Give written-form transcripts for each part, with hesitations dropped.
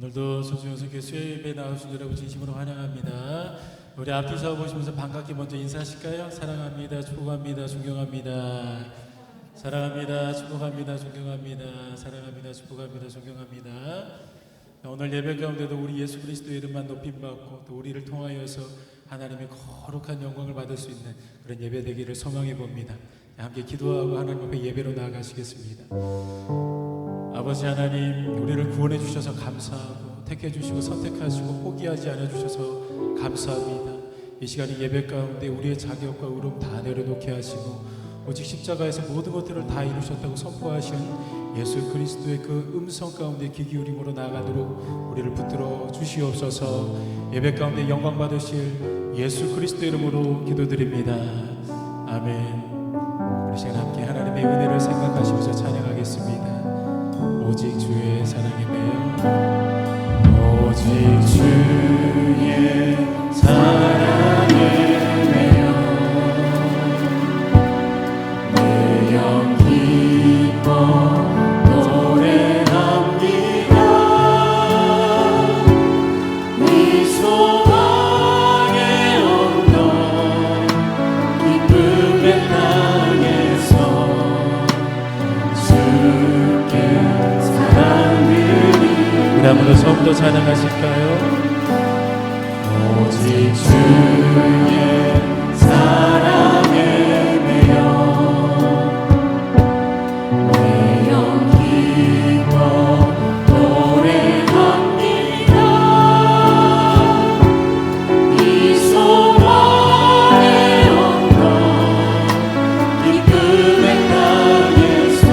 오늘도 소중요소교회 수요예배 나오신 여러분 진심으로 환영합니다. 우리 앞뒤서 보시면서 반갑게 먼저 인사하실까요? 사랑합니다, 축복합니다, 존경합니다. 사랑합니다, 축복합니다, 존경합니다. 사랑합니다, 축복합니다, 존경합니다. 오늘 예배 가운데도 우리 예수 그리스도의 이름만 높임받고 또 우리를 통하여서 하나님의 거룩한 영광을 받을 수 있는 그런 예배 되기를 소망해 봅니다. 함께 기도하고 하나님 앞에 예배로 나아가시겠습니다. 아버지 하나님, 우리를 구원해 주셔서 감사하고 택해 주시고 선택하시고 포기하지 않아 주셔서 감사합니다. 이 시간에 예배 가운데 우리의 자격과 의로움 다 내려놓게 하시고 오직 십자가에서 모든 것들을 다 이루셨다고 선포하신 예수 그리스도의 그 음성 가운데 귀 기울임으로 나아가도록 우리를 붙들어 주시옵소서. 예배 가운데 영광 받으실 예수 그리스도의 이름으로 기도드립니다. 아멘. 우리 시간 함께 하나님의 은혜를 생각하시면서 찬양하겠습니다. 오직 주의 사랑에 매여, 오직 주의 사랑에 매여 내 영 기뻐 노래합니다. 네 소망의 언덕 기쁨의 땅에서 우리 한번 더 처음부터 찬양하실까요? 오직 주의 사랑에 매여 내 영 기뻐 노래합니다. 이 소망의 언덕 기쁨의 땅에서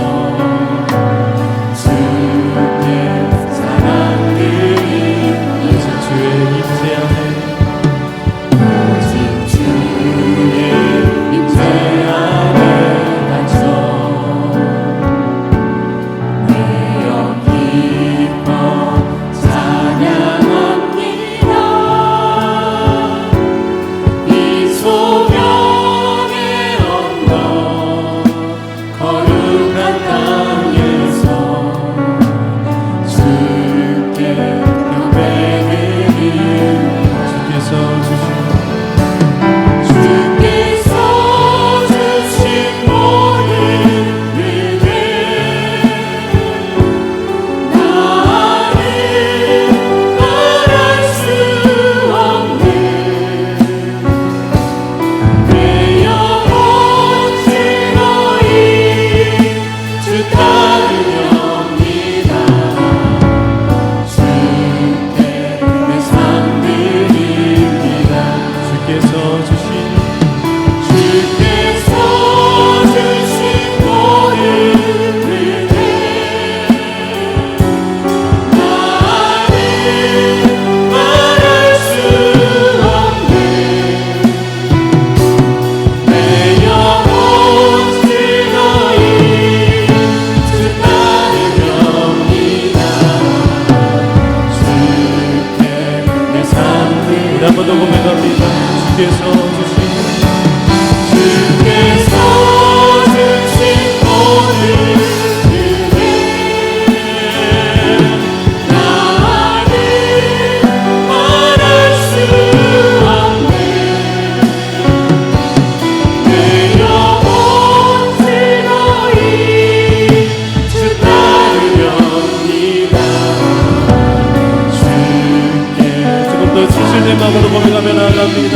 마음으로 고백하며 나아갑니다.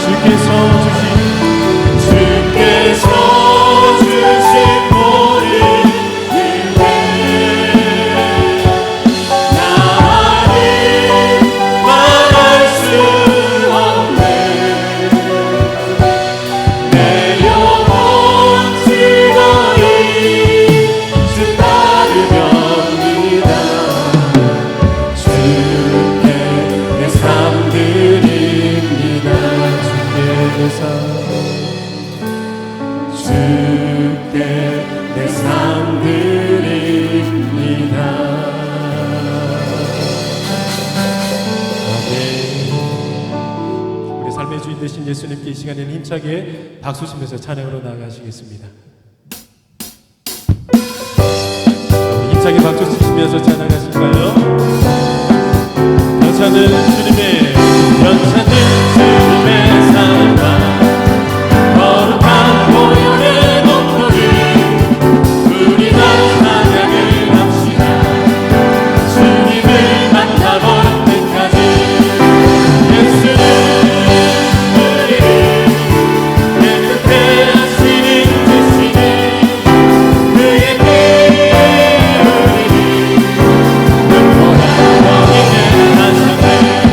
주께서 주신 모든 은혜 나는 말할 수 없네. 내 영혼 즐거이 주 따르렵니다. 주께 내 삶 드립니다. 주께 내 삶 드립니다. 아멘. 우리 삶의 주인 되신 예수님께 이 시간에는 힘차게 박수 치면서 찬양으로 나아가시겠습니다. 힘차게 박수 치시면서 찬양하실까요? 연차는 주님의 사랑과 거룩한 보혈의 목소리 우리 다 찬양을 합시다. 주님을 만나볼 때까지 예수는 우리를 깨끗해 하시는 대신에 그의 피 우리를 눈보라 버리는 한상을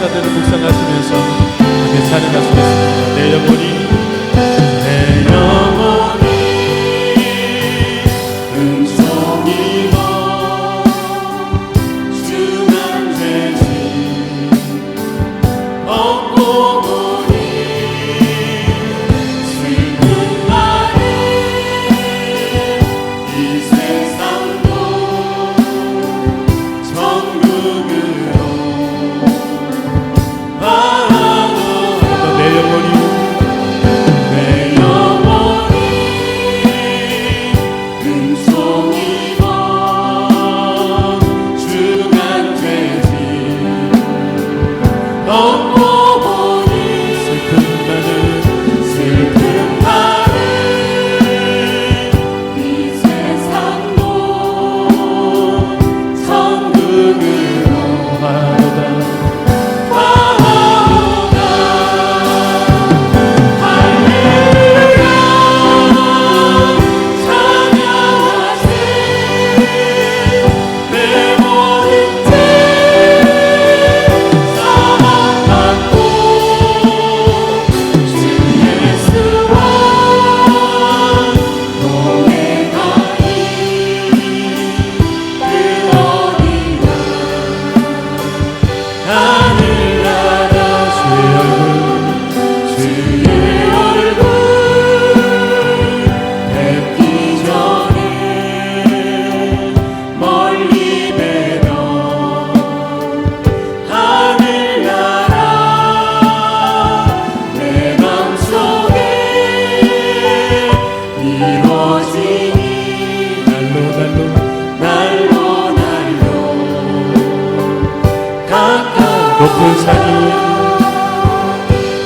가사들을 묵상하시면서 함께 찬양하시겠습니다. 내 영혼이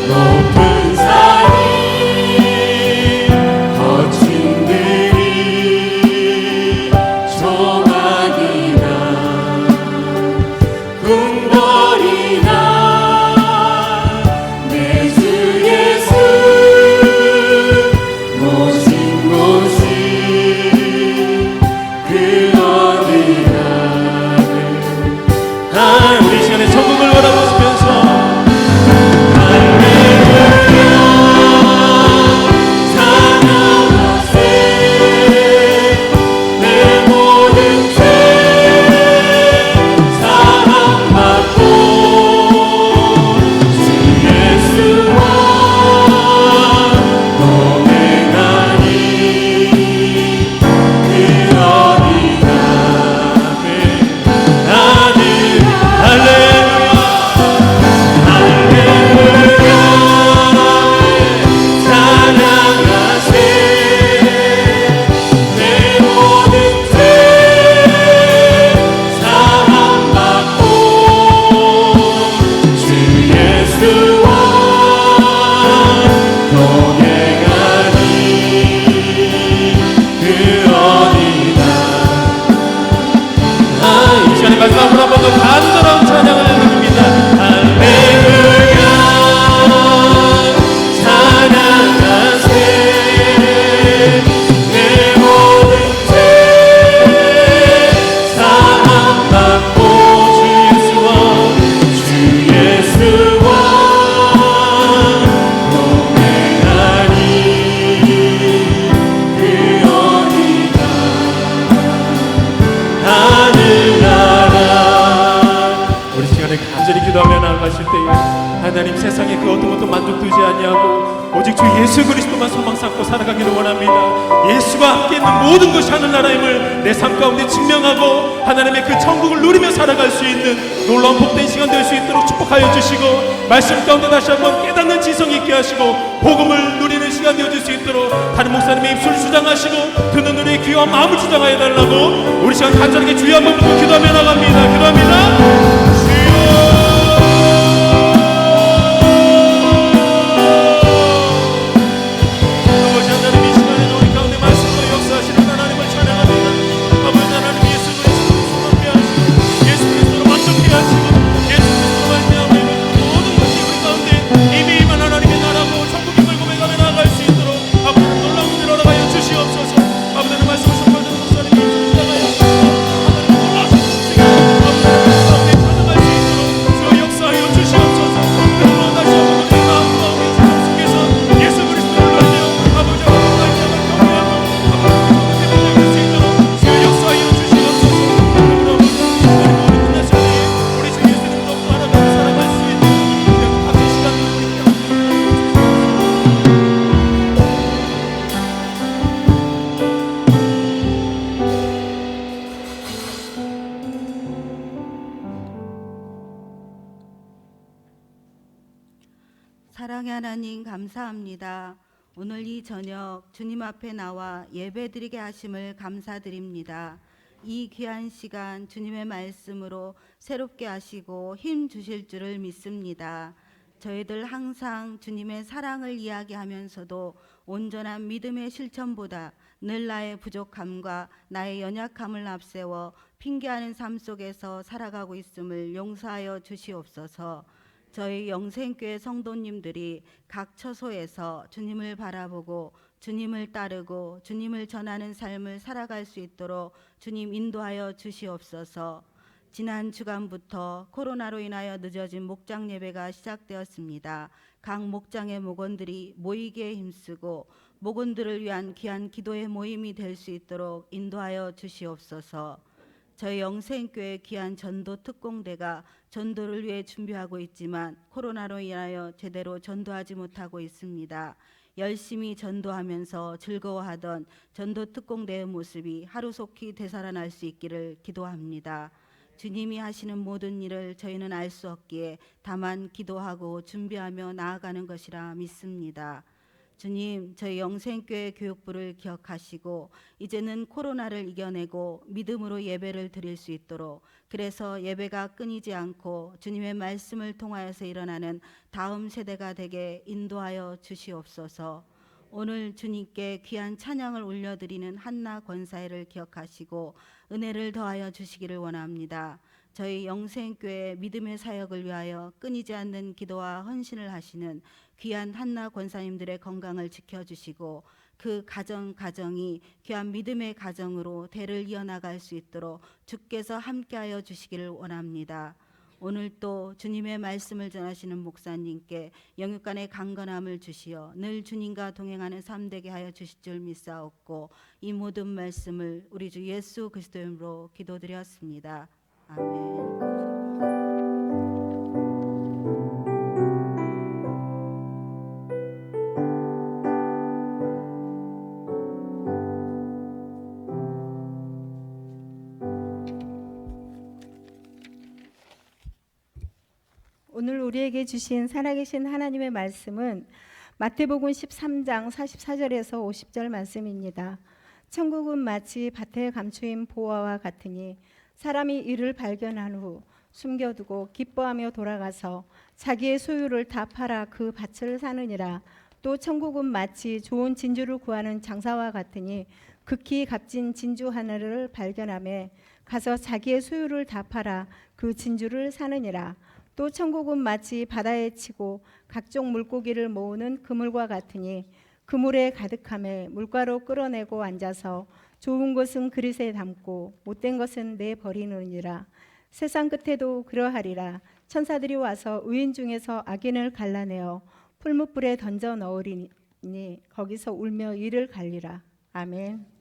높은 산이 거친 들이 조각이나 궁궐이나 내 주 예수 모신 곳이 그 어디나. 우리 시간에 천국을 바라보시면서 마지막으로 한 번 더 간절한 찬양을 드립니다. 할렐루야 찬양하세 내 모든 죄 사함받고 주 예수와 동행하니 그 어디가 하늘나라. 간절히 기도하며 나아가실 때에 하나님 세상에 그 어떤 것도 만족되지 아니하고 오직 주 예수 그리스도만 소망 삼고 살아가기를 원합니다. 예수가 함께 있는 모든 것이 하늘나라임을 내 삶 가운데 증명하고 하나님의 그 천국을 누리며 살아갈 수 있는 놀라운 복된 시간 될 수 있도록 축복하여 주시고, 말씀 가운데 다시 한번 깨닫는 지성 있게 하시고 복음을 누리는 시간 되어줄 수 있도록 다른 목사님의 입술을 주장하시고 듣는 우리의 귀와 마음을 주장하여 달라고 우리 시간 간절하게 주여 한번 부터 기도하며 나갑니다. 기도합니다. 사랑의 하나님, 감사합니다. 오늘 이 저녁 주님 앞에 나와 예배드리게 하심을 감사드립니다. 이 귀한 시간 주님의 말씀으로 새롭게 하시고 힘 주실 줄을 믿습니다. 저희들 항상 주님의 사랑을 이야기하면서도 온전한 믿음의 실천보다 늘 나의 부족함과 나의 연약함을 앞세워 핑계하는 삶 속에서 살아가고 있음을 용서하여 주시옵소서. 저희 영생교회 성도님들이 각 처소에서 주님을 바라보고 주님을 따르고 주님을 전하는 삶을 살아갈 수 있도록 주님 인도하여 주시옵소서. 지난 주간부터 코로나로 인하여 늦어진 목장 예배가 시작되었습니다. 각 목장의 목원들이 모이기에 힘쓰고 목원들을 위한 귀한 기도의 모임이 될 수 있도록 인도하여 주시옵소서. 저희 영생교회 귀한 전도 특공대가 전도를 위해 준비하고 있지만 코로나로 인하여 제대로 전도하지 못하고 있습니다. 열심히 전도하면서 즐거워하던 전도 특공대의 모습이 하루속히 되살아날 수 있기를 기도합니다. 주님이 하시는 모든 일을 저희는 알 수 없기에 다만 기도하고 준비하며 나아가는 것이라 믿습니다. 주님, 저희 영생교회 교육부를 기억하시고 이제는 코로나를 이겨내고 믿음으로 예배를 드릴 수 있도록, 그래서 예배가 끊이지 않고 주님의 말씀을 통하여서 일어나는 다음 세대가 되게 인도하여 주시옵소서. 오늘 주님께 귀한 찬양을 올려드리는 한나 권사회를 기억하시고 은혜를 더하여 주시기를 원합니다. 저희 영생교회 믿음의 사역을 위하여 끊이지 않는 기도와 헌신을 하시는 귀한 한나 권사님들의 건강을 지켜주시고 그 가정이 귀한 믿음의 가정으로 대를 이어나갈 수 있도록 주께서 함께하여 주시기를 원합니다. 오늘 또 주님의 말씀을 전하시는 목사님께 영육간의 강건함을 주시어 늘 주님과 동행하는 삶 되게 하여 주실 줄 믿사옵고, 이 모든 말씀을 우리 주 예수 그리스도의 이름으로 기도드렸습니다. 아멘. 오늘 우리에게 주신 살아계신 하나님의 말씀은 마태복음 13장 44절에서 50절 말씀입니다. 천국은 마치 밭에 감추인 보화와 같으니 사람이 이를 발견한 후 숨겨두고 기뻐하며 돌아가서 자기의 소유를 다 팔아 그 밭을 사느니라. 또 천국은 마치 좋은 진주를 구하는 장사와 같으니 극히 값진 진주 하나를 발견하며 가서 자기의 소유를 다 팔아 그 진주를 사느니라. 또 천국은 마치 바다에 치고 각종 물고기를 모으는 그물과 같으니 그물에 가득함에 물가로 끌어내고 앉아서 좋은 것은 그릇에 담고 못된 것은 내버리느니라. 세상 끝에도 그러하리라. 천사들이 와서 의인 중에서 악인을 갈라내어 풀무불에 던져 넣으리니 거기서 울며 이를 갈리라. 아멘.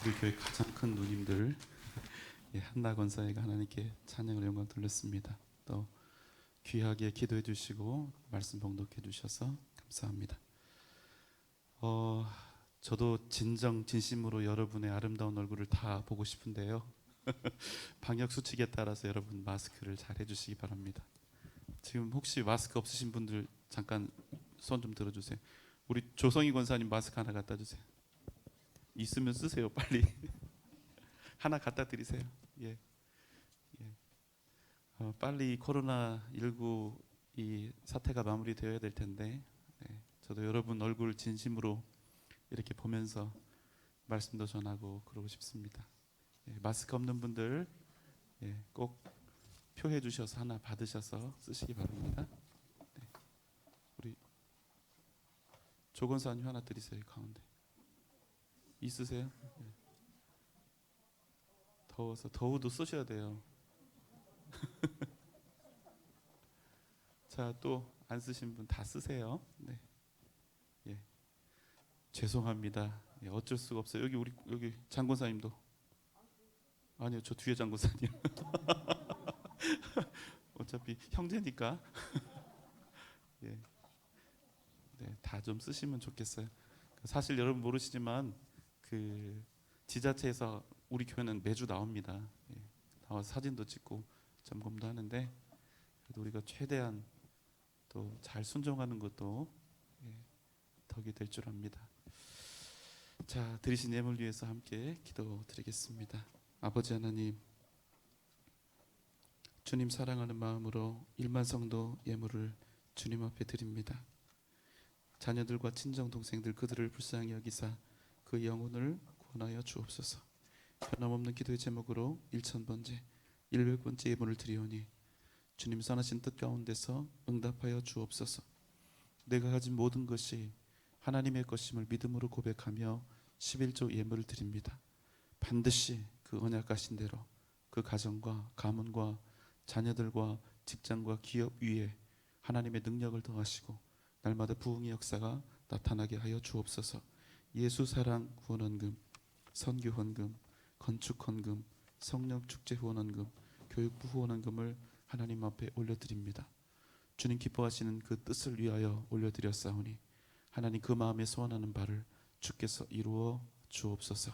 우리 교회 가장 큰 누님들 한나 권사회가 하나님께 찬양을 영광 돌렸습니다. 또 귀하게 기도해 주시고 말씀 봉독해 주셔서 감사합니다. 저도 진심으로 여러분의 아름다운 얼굴을 다 보고 싶은데요. 방역 수칙에 따라서 여러분 마스크를 잘 해주시기 바랍니다. 지금 혹시 마스크 없으신 분들 잠깐 손 좀 들어주세요. 우리 조성희 권사님 마스크 하나 갖다 주세요. 있으면 쓰세요, 빨리. 하나 갖다 드리세요. 예. 빨리 코로나19 이 사태가 마무리되어야 될 텐데, 저도 여러분 얼굴 진심으로 이렇게 보면서 말씀도 전하고 그러고 싶습니다. 마스크 없는 분들 꼭 표해 주셔서 하나 받으셔서 쓰시기 바랍니다. 우리 조건사님 하나 드리세요. 가운데 있으세요? 더워서 더우도 쓰셔야 돼요. 자, 또 안 쓰신 분 다 쓰세요. 네. 죄송합니다. 어쩔 수가 없어요. 여기 장권사님도. 아니요, 저 뒤에 장권사님. 어차피 형제니까. 다 좀 쓰시면 좋겠어요. 사실 여러분 모르시지만 그 지자체에서 우리 교회는 매주 나옵니다. 나와서 사진도 찍고 점검도 하는데, 그래도 우리가 최대한 또 잘 순종하는 것도 덕이 될 줄 압니다. 자, 드리신 예물 위해서 함께 기도드리겠습니다. 아버지 하나님, 주님 사랑하는 마음으로 1만 성도 예물을 주님 앞에 드립니다. 자녀들과 친정 동생들 그들을 불쌍히 여기사 그 영혼을 구원하여 주옵소서. 변함없는 기도의 제목으로 1000번째 100번째 예물을 드리오니 주님 선하신 뜻 가운데서 응답하여 주옵소서. 내가 가진 모든 것이 하나님의 것임을 믿음으로 고백하며 11조 예물을 드립니다. 반드시 그 언약하신 대로 그 가정과 가문과 자녀들과 직장과 기업 위에 하나님의 능력을 더하시고 날마다 부흥의 역사가 나타나게 하여 주옵소서. 예수 사랑 후원원금, 선교 헌금, 건축 헌금, 성령 축제 후원원금, 교육부 후원원금을 하나님 앞에 올려드립니다. 주님 기뻐하시는 그 뜻을 위하여 올려드렸사오니 하나님 그 마음에 소원하는 바를 주께서 이루어 주옵소서.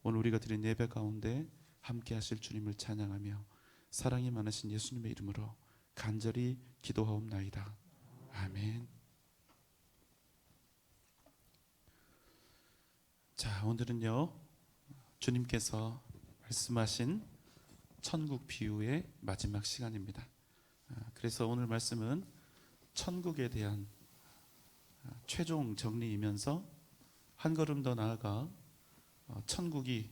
오늘 우리가 드린 예배 가운데 함께 하실 주님을 찬양하며 사랑이 많으신 예수님의 이름으로 간절히 기도하옵나이다. 아멘. 자, 오늘은요 주님께서 말씀하신 천국 비유의 마지막 시간입니다. 그래서 오늘 말씀은 천국에 대한 최종 정리이면서 한 걸음 더 나아가 천국이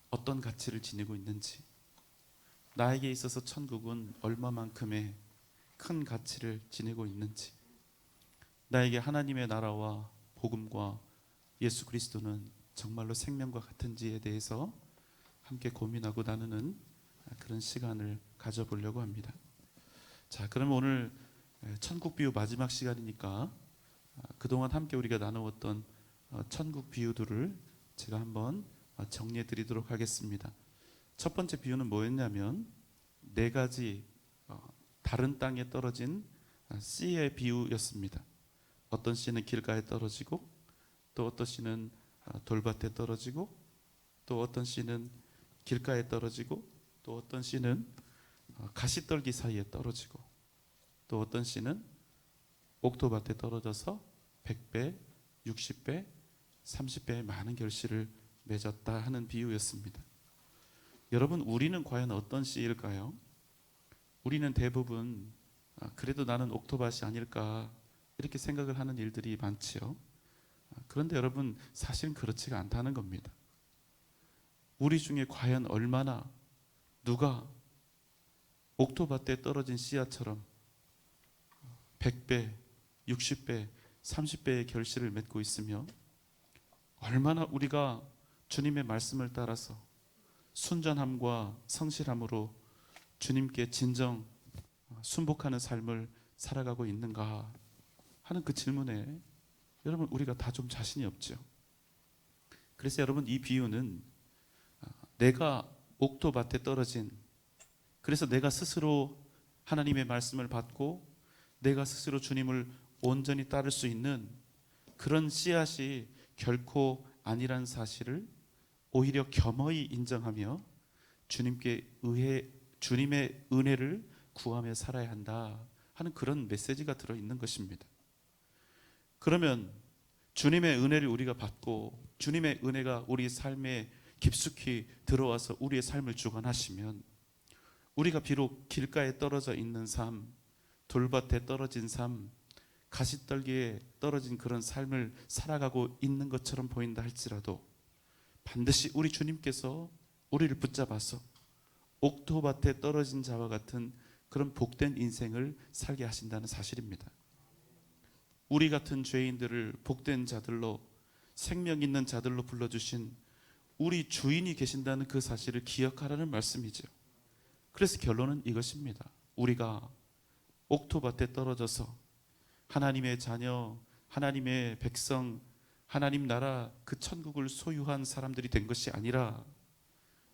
어떤 가치를 지니고 있는지, 나에게 있어서 천국은 얼마만큼의 큰 가치를 지니고 있는지, 나에게 하나님의 나라와 복음과 예수 그리스도는 정말로 생명과 같은지에 대해서 함께 고민하고 나누는 그런 시간을 가져보려고 합니다. 자, 그럼 오늘 천국 비유 마지막 시간이니까 그동안 함께 우리가 나누었던 천국 비유들을 제가 한번 정리해 드리도록 하겠습니다. 첫 번째 비유는 뭐였냐면 4가지 다른 땅에 떨어진 씨의 비유였습니다. 어떤 씨는 길가에 떨어지고, 또 어떤 씨는 돌밭에 떨어지고, 또 어떤 씨는 길가에 떨어지고, 또 어떤 씨는 가시떨기 사이에 떨어지고, 또 어떤 씨는 옥토밭에 떨어져서 100배, 60배, 30배의 많은 결실을 맺었다 하는 비유였습니다. 여러분, 우리는 과연 어떤 씨일까요? 우리는 대부분 그래도 나는 옥토밭이 아닐까 이렇게 생각을 하는 일들이 많지요. 그런데 여러분, 사실은 그렇지가 않다는 겁니다. 우리 중에 과연 얼마나 누가 옥토밭에 떨어진 씨앗처럼 100배, 60배, 30배의 결실을 맺고 있으며, 얼마나 우리가 주님의 말씀을 따라서 순전함과 성실함으로 주님께 진정 순복하는 삶을 살아가고 있는가 하는 그 질문에 여러분, 우리가 다 좀 자신이 없죠. 그래서 여러분 이 비유는 내가 옥토밭에 떨어진, 그래서 내가 스스로 하나님의 말씀을 받고 내가 스스로 주님을 온전히 따를 수 있는 그런 씨앗이 결코 아니란 사실을 오히려 겸허히 인정하며 주님의 은혜를 구하며 살아야 한다 하는 그런 메시지가 들어있는 것입니다. 그러면 주님의 은혜를 우리가 받고 주님의 은혜가 우리 삶에 깊숙이 들어와서 우리의 삶을 주관하시면 우리가 비록 길가에 떨어져 있는 삶, 돌밭에 떨어진 삶, 가시떨기에 떨어진 그런 삶을 살아가고 있는 것처럼 보인다 할지라도 반드시 우리 주님께서 우리를 붙잡아서 옥토밭에 떨어진 자와 같은 그런 복된 인생을 살게 하신다는 사실입니다. 우리 같은 죄인들을 복된 자들로, 생명 있는 자들로 불러주신 우리 주인이 계신다는 그 사실을 기억하라는 말씀이죠. 그래서 결론은 이것입니다. 우리가 옥토밭에 떨어져서 하나님의 자녀, 하나님의 백성, 하나님 나라 그 천국을 소유한 사람들이 된 것이 아니라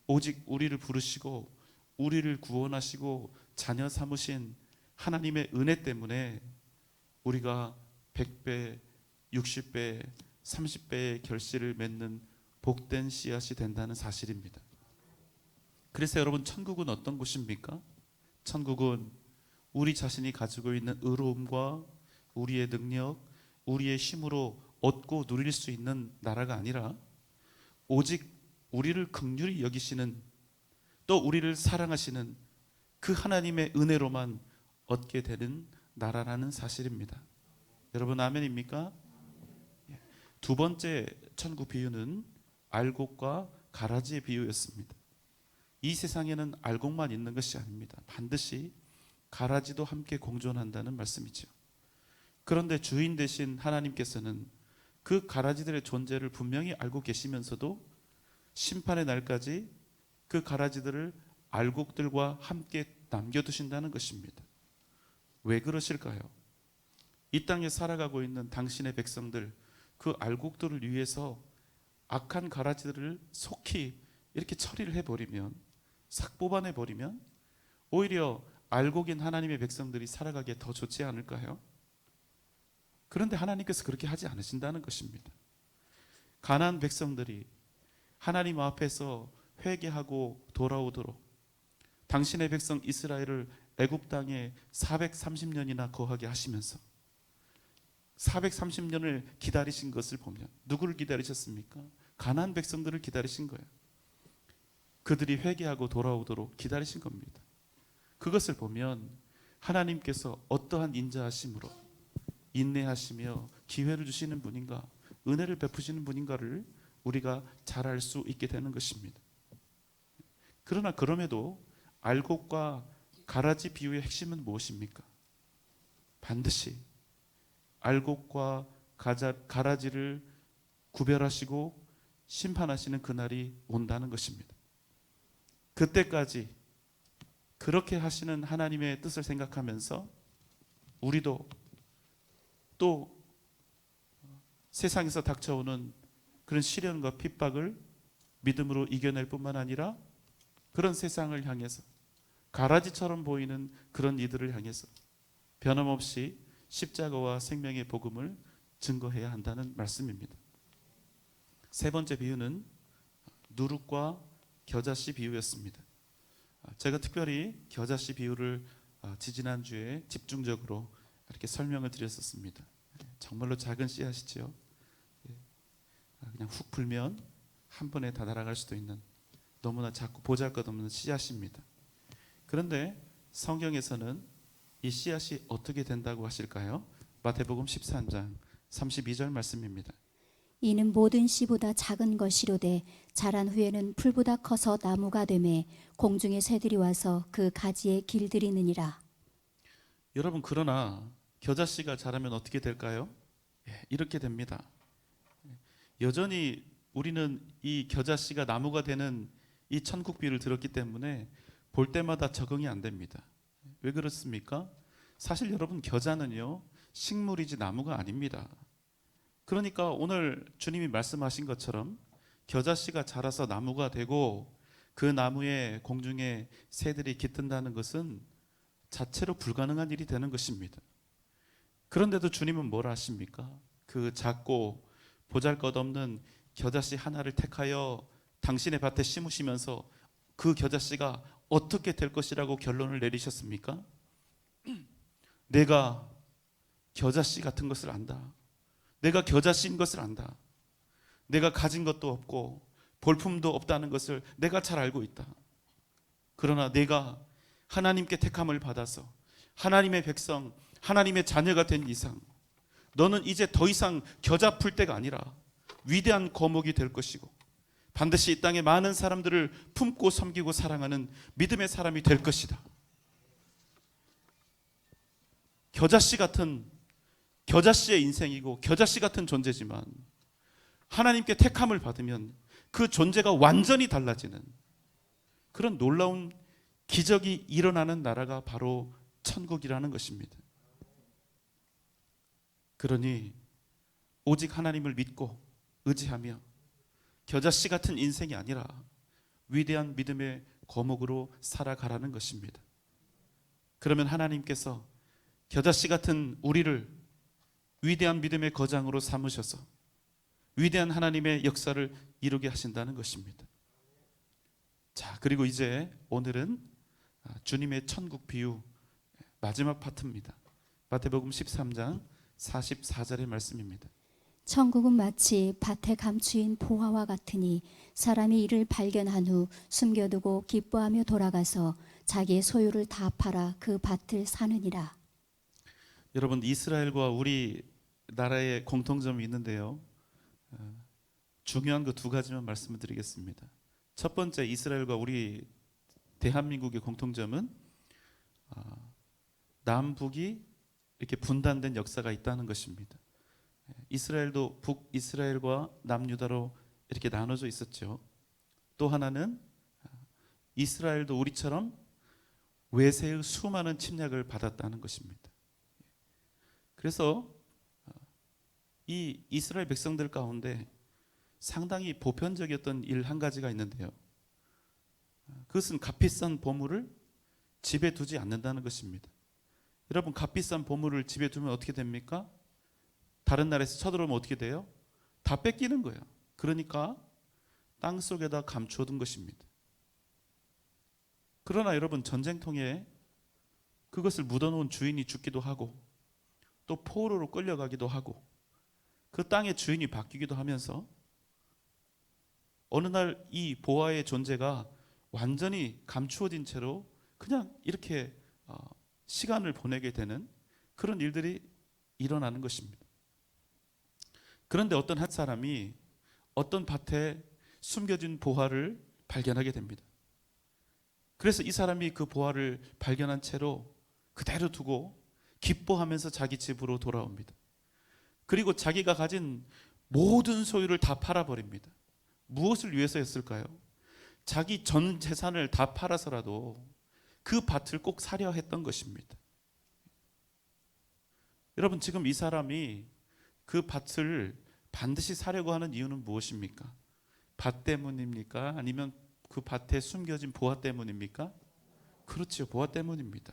오직 우리를 부르시고 우리를 구원하시고 자녀 삼으신 하나님의 은혜 때문에 우리가 100배, 60배, 30배의 결실을 맺는 복된 씨앗이 된다는 사실입니다. 그래서 여러분, 천국은 어떤 곳입니까? 천국은 우리 자신이 가지고 있는 의로움과 우리의 능력, 우리의 힘으로 얻고 누릴 수 있는 나라가 아니라 오직 우리를 긍휼히 여기시는, 또 우리를 사랑하시는 그 하나님의 은혜로만 얻게 되는 나라라는 사실입니다. 여러분, 아멘입니까? 두 번째 천국 비유는 알곡과 가라지의 비유였습니다. 이 세상에는 알곡만 있는 것이 아닙니다. 반드시 가라지도 함께 공존한다는 말씀이죠. 그런데 주인 되신 하나님께서는 그 가라지들의 존재를 분명히 알고 계시면서도 심판의 날까지 그 가라지들을 알곡들과 함께 남겨두신다는 것입니다. 왜 그러실까요? 이 땅에 살아가고 있는 당신의 백성들, 그 알곡들을 위해서 악한 가라지들을 속히 이렇게 처리를 해버리면, 싹 뽑아내버리면 오히려 알곡인 하나님의 백성들이 살아가기에 더 좋지 않을까요? 그런데 하나님께서 그렇게 하지 않으신다는 것입니다. 가나안 백성들이 하나님 앞에서 회개하고 돌아오도록 당신의 백성 이스라엘을 애굽 땅에 430년이나 거하게 하시면서 430년을 기다리신 것을 보면 누구를 기다리셨습니까? 가나안 백성들을 기다리신 거예요. 그들이 회개하고 돌아오도록 기다리신 겁니다. 그것을 보면 하나님께서 어떠한 인자하심으로 인내하시며 기회를 주시는 분인가, 은혜를 베푸시는 분인가를 우리가 잘 알 수 있게 되는 것입니다. 그러나 그럼에도 알곡과 가라지 비유의 핵심은 무엇입니까? 반드시 알곡과 가라지를 구별하시고 심판하시는 그날이 온다는 것입니다. 그때까지 그렇게 하시는 하나님의 뜻을 생각하면서 우리도 또 세상에서 닥쳐오는 그런 시련과 핍박을 믿음으로 이겨낼 뿐만 아니라 그런 세상을 향해서, 가라지처럼 보이는 그런 이들을 향해서 변함없이 십자가와 생명의 복음을 증거해야 한다는 말씀입니다. 세 번째 비유는 누룩과 겨자씨 비유였습니다. 제가 특별히 겨자씨 비유를 지지난주에 집중적으로 이렇게 설명을 드렸었습니다. 정말로 작은 씨앗이죠. 그냥 훅 불면 한 번에 다 날아갈 수도 있는 너무나 작고 보잘것없는 씨앗입니다. 그런데 성경에서는 이 씨앗이 어떻게 된다고 하실까요? 마태복음 13장 32절 말씀입니다. 이는 모든 씨보다 작은 것이로되 자란 후에는 풀보다 커서 나무가 되매 공중의 새들이 와서 그 가지에 길들이느니라. 여러분, 그러나 겨자씨가 자라면 어떻게 될까요? 이렇게 됩니다. 여전히 우리는 이 겨자씨가 나무가 되는 이 천국 비유를 들었기 때문에 볼 때마다 적응이 안 됩니다. 왜 그렇습니까? 사실 여러분, 겨자는요 식물이지 나무가 아닙니다. 그러니까 오늘 주님이 말씀하신 것처럼 겨자씨가 자라서 나무가 되고 그 나무에 공중에 새들이 깃든다는 것은 자체로 불가능한 일이 되는 것입니다. 그런데도 주님은 뭘 하십니까? 그 작고 보잘것없는 겨자씨 하나를 택하여 당신의 밭에 심으시면서 그 겨자씨가 어떻게 될 것이라고 결론을 내리셨습니까? 내가 겨자씨 같은 것을 안다. 내가 겨자씨인 것을 안다. 내가 가진 것도 없고 볼품도 없다는 것을 내가 잘 알고 있다. 그러나 내가 하나님께 택함을 받아서 하나님의 백성, 하나님의 자녀가 된 이상 너는 이제 더 이상 겨자 풀 때가 아니라 위대한 거목이 될 것이고 반드시 이 땅에 많은 사람들을 품고 섬기고 사랑하는 믿음의 사람이 될 것이다. 겨자씨 같은 겨자씨의 인생이고 겨자씨 같은 존재지만 하나님께 택함을 받으면 그 존재가 완전히 달라지는 그런 놀라운 기적이 일어나는 나라가 바로 천국이라는 것입니다. 그러니 오직 하나님을 믿고 의지하며 겨자씨 같은 인생이 아니라 위대한 믿음의 거목으로 살아가라는 것입니다. 그러면 하나님께서 겨자씨 같은 우리를 위대한 믿음의 거장으로 삼으셔서 위대한 하나님의 역사를 이루게 하신다는 것입니다. 자, 그리고 이제 오늘은 주님의 천국 비유 마지막 파트입니다. 마태복음 13장 44절의 말씀입니다. 천국은 마치 밭에 감추인 보화와 같으니 사람이 이를 발견한 후 숨겨두고 기뻐하며 돌아가서 자기의 소유를 다 팔아 그 밭을 사느니라. 여러분, 이스라엘과 우리 나라의 공통점이 있는데요. 중요한 그 두 가지만 말씀을 드리겠습니다. 첫 번째, 이스라엘과 우리 대한민국의 공통점은 남북이 이렇게 분단된 역사가 있다는 것입니다. 이스라엘도 북이스라엘과 남유다로 이렇게 나눠져 있었죠. 또 하나는 이스라엘도 우리처럼 외세의 수많은 침략을 받았다는 것입니다. 그래서 이 이스라엘 백성들 가운데 상당히 보편적이었던 일 한 가지가 있는데요. 그것은 값비싼 보물을 집에 두지 않는다는 것입니다. 여러분, 값비싼 보물을 집에 두면 어떻게 됩니까? 다른 나라에서 쳐들어오면 어떻게 돼요? 다 뺏기는 거예요. 그러니까 땅 속에다 감추어둔 것입니다. 그러나 여러분, 전쟁통에 그것을 묻어놓은 주인이 죽기도 하고 또 포로로 끌려가기도 하고 그 땅의 주인이 바뀌기도 하면서 어느 날 이 보화의 존재가 완전히 감추어진 채로 그냥 이렇게 시간을 보내게 되는 그런 일들이 일어나는 것입니다. 그런데 어떤 한 사람이 어떤 밭에 숨겨진 보화를 발견하게 됩니다. 그래서 이 사람이 그 보화를 발견한 채로 그대로 두고 기뻐하면서 자기 집으로 돌아옵니다. 그리고 자기가 가진 모든 소유를 다 팔아버립니다. 무엇을 위해서였을까요? 자기 전 재산을 다 팔아서라도 그 밭을 꼭 사려 했던 것입니다. 여러분, 지금 이 사람이 그 밭을 반드시 사려고 하는 이유는 무엇입니까? 밭 때문입니까? 아니면 그 밭에 숨겨진 보화 때문입니까? 그렇지요, 보화 때문입니다.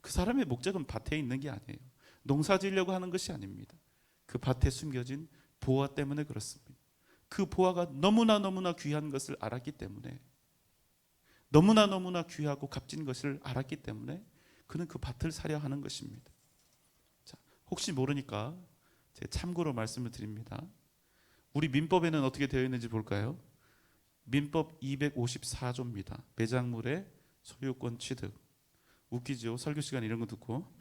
그 사람의 목적은 밭에 있는 게 아니에요. 농사 지으려고 하는 것이 아닙니다. 그 밭에 숨겨진 보화 때문에 그렇습니다. 그 보화가 너무나 귀한 것을 알았기 때문에, 너무나 귀하고 값진 것을 알았기 때문에 그는 그 밭을 사려 하는 것입니다. 자, 혹시 모르니까 제가 참고로 말씀을 드립니다. 우리 민법에는 어떻게 되어 있는지 볼까요? 민법 254조입니다. 매장물의 소유권 취득. 웃기죠? 설교 시간 이런 거 듣고.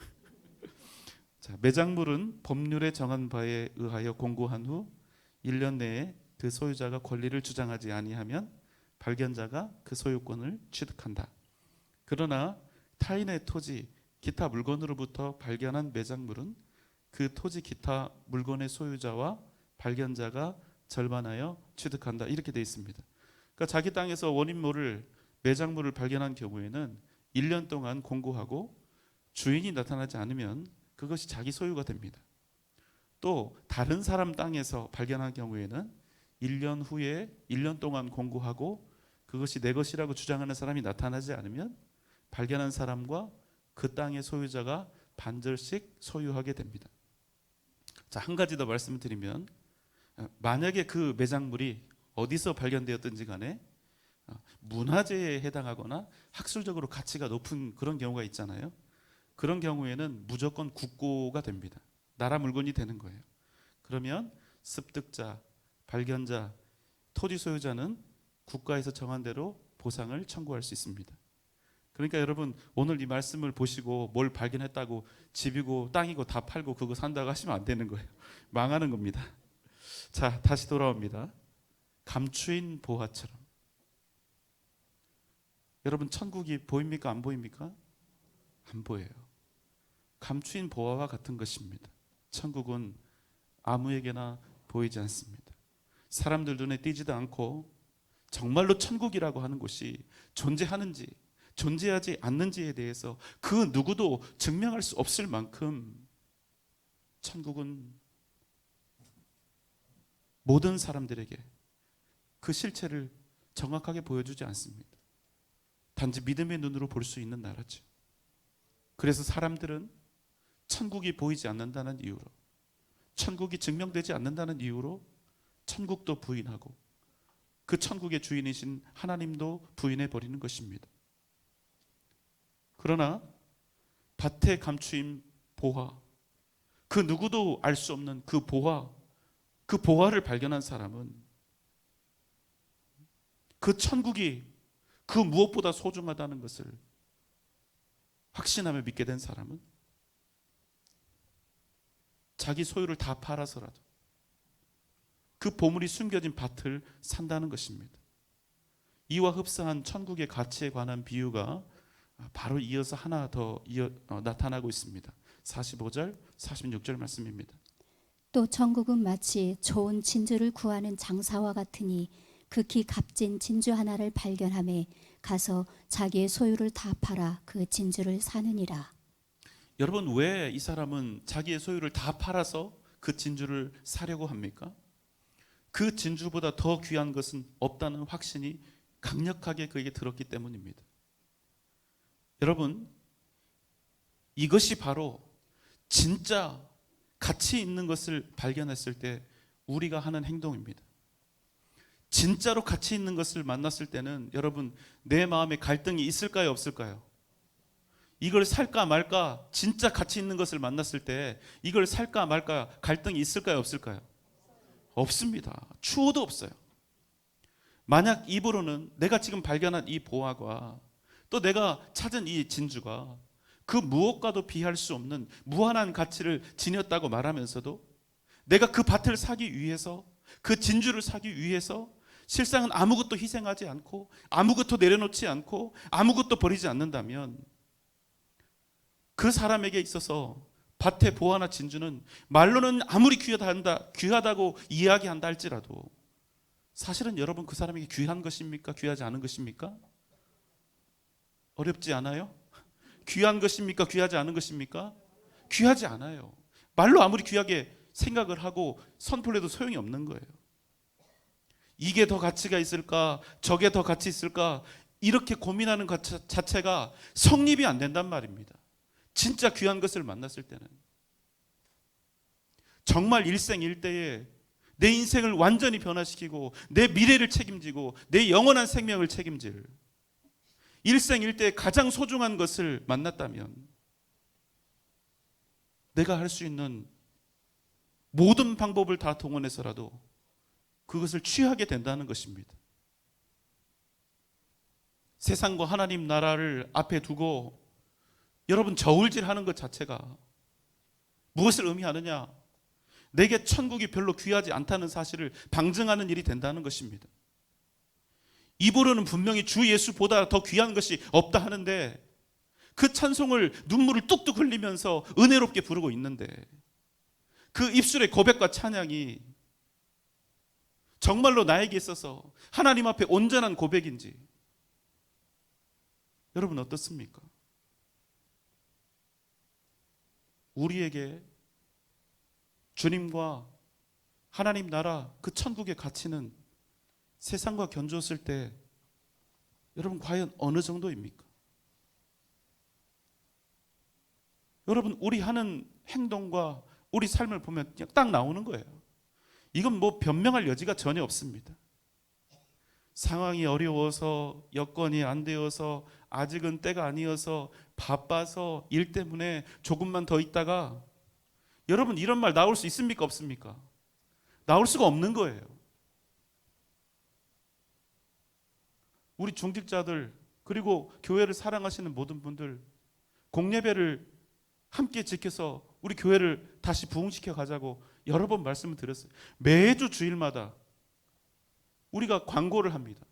자, 매장물은 법률에 정한 바에 의하여 공고한 후 1년 내에 그 소유자가 권리를 주장하지 아니하면 발견자가 그 소유권을 취득한다. 그러나 타인의 토지, 기타 물건으로부터 발견한 매장물은 그 토지 기타 물건의 소유자와 발견자가 절반하여 취득한다. 이렇게 되어 있습니다. 그러니까 자기 땅에서 원인 모를 매장물을 발견한 경우에는 1년 동안 공고하고 주인이 나타나지 않으면 그것이 자기 소유가 됩니다. 또 다른 사람 땅에서 발견한 경우에는 1년 후에 1년 동안 공고하고 그것이 내 것이라고 주장하는 사람이 나타나지 않으면 발견한 사람과 그 땅의 소유자가 반절씩 소유하게 됩니다. 자, 한 가지 더 말씀을 드리면 만약에 그 매장물이 어디서 발견되었든지 간에 문화재에 해당하거나 학술적으로 가치가 높은 그런 경우가 있잖아요. 그런 경우에는 무조건 국고가 됩니다. 나라 물건이 되는 거예요. 그러면 습득자, 발견자, 토지 소유자는 국가에서 정한 대로 보상을 청구할 수 있습니다. 그러니까 여러분 오늘 이 말씀을 보시고 뭘 발견했다고 집이고 땅이고 다 팔고 그거 산다고 하시면 안 되는 거예요. 망하는 겁니다. 자, 다시 돌아옵니다. 감추인 보화처럼. 여러분 천국이 보입니까? 안 보입니까? 안 보여요. 감추인 보화와 같은 것입니다. 천국은 아무에게나 보이지 않습니다. 사람들 눈에 띄지도 않고 정말로 천국이라고 하는 곳이 존재하는지 존재하지 않는지에 대해서 그 누구도 증명할 수 없을 만큼 천국은 모든 사람들에게 그 실체를 정확하게 보여주지 않습니다. 단지 믿음의 눈으로 볼 수 있는 나라죠. 그래서 사람들은 천국이 보이지 않는다는 이유로, 천국이 증명되지 않는다는 이유로 천국도 부인하고 그 천국의 주인이신 하나님도 부인해 버리는 것입니다. 그러나 밭에 감추인 보화, 그 누구도 알 수 없는 그 보화, 그 보화를 발견한 사람은 그 천국이 그 무엇보다 소중하다는 것을 확신하며 믿게 된 사람은 자기 소유를 다 팔아서라도 그 보물이 숨겨진 밭을 산다는 것입니다. 이와 흡사한 천국의 가치에 관한 비유가 바로 이어서 하나 더 나타나고 있습니다. 45절, 46절 말씀입니다. 또 천국은 마치 좋은 진주를 구하는 장사와 같으니 극히 값진 진주 하나를 발견하매 가서 자기의 소유를 다 팔아 그 진주를 사느니라. 여러분 왜 이 사람은 자기의 소유를 다 팔아서 그 진주를 사려고 합니까? 그 진주보다 더 귀한 것은 없다는 확신이 강력하게 그에게 들었기 때문입니다. 여러분 이것이 바로 진짜 가치 있는 것을 발견했을 때 우리가 하는 행동입니다. 진짜로 가치 있는 것을 만났을 때는 여러분 내 마음에 갈등이 있을까요? 없을까요? 이걸 살까 말까, 진짜 가치 있는 것을 만났을 때 이걸 살까 말까 갈등이 있을까요? 없을까요? 없습니다. 추호도 없어요. 만약 입으로는 내가 지금 발견한 이 보화가 또 내가 찾은 이 진주가 그 무엇과도 비할 수 없는 무한한 가치를 지녔다고 말하면서도 내가 그 밭을 사기 위해서, 그 진주를 사기 위해서 실상은 아무것도 희생하지 않고 아무것도 내려놓지 않고 아무것도 버리지 않는다면 그 사람에게 있어서 밭의 보화나 진주는 말로는 아무리 귀하다고 이야기한다 할지라도 사실은 여러분 그 사람에게 귀한 것입니까? 귀하지 않은 것입니까? 어렵지 않아요? 귀한 것입니까? 귀하지 않은 것입니까? 귀하지 않아요. 말로 아무리 귀하게 생각을 하고 선포를 해도 소용이 없는 거예요. 이게 더 가치가 있을까? 저게 더 가치 있을까? 이렇게 고민하는 것 자체가 성립이 안 된단 말입니다. 진짜 귀한 것을 만났을 때는 정말 일생일대에 내 인생을 완전히 변화시키고 내 미래를 책임지고 내 영원한 생명을 책임질 일생일대에 가장 소중한 것을 만났다면 내가 할 수 있는 모든 방법을 다 동원해서라도 그것을 취하게 된다는 것입니다. 세상과 하나님 나라를 앞에 두고 여러분 저울질하는 것 자체가 무엇을 의미하느냐? 내게 천국이 별로 귀하지 않다는 사실을 방증하는 일이 된다는 것입니다. 입으로는 분명히 주 예수보다 더 귀한 것이 없다 하는데 그 찬송을 눈물을 뚝뚝 흘리면서 은혜롭게 부르고 있는데 그 입술의 고백과 찬양이 정말로 나에게 있어서 하나님 앞에 온전한 고백인지 여러분 어떻습니까? 우리에게 주님과 하나님 나라 그 천국의 가치는 세상과 견주었을 때 여러분 과연 어느 정도입니까? 여러분 우리 하는 행동과 우리 삶을 보면 그냥 딱 나오는 거예요. 이건 뭐 변명할 여지가 전혀 없습니다. 상황이 어려워서, 여건이 안 되어서, 아직은 때가 아니어서, 바빠서, 일 때문에 조금만 더 있다가, 여러분 이런 말 나올 수 있습니까? 없습니까? 나올 수가 없는 거예요. 우리 중직자들 그리고 교회를 사랑하시는 모든 분들, 공예배를 함께 지켜서 우리 교회를 다시 부흥시켜 가자고 여러 번 말씀을 드렸어요. 매주 주일마다 우리가 광고를 합니다.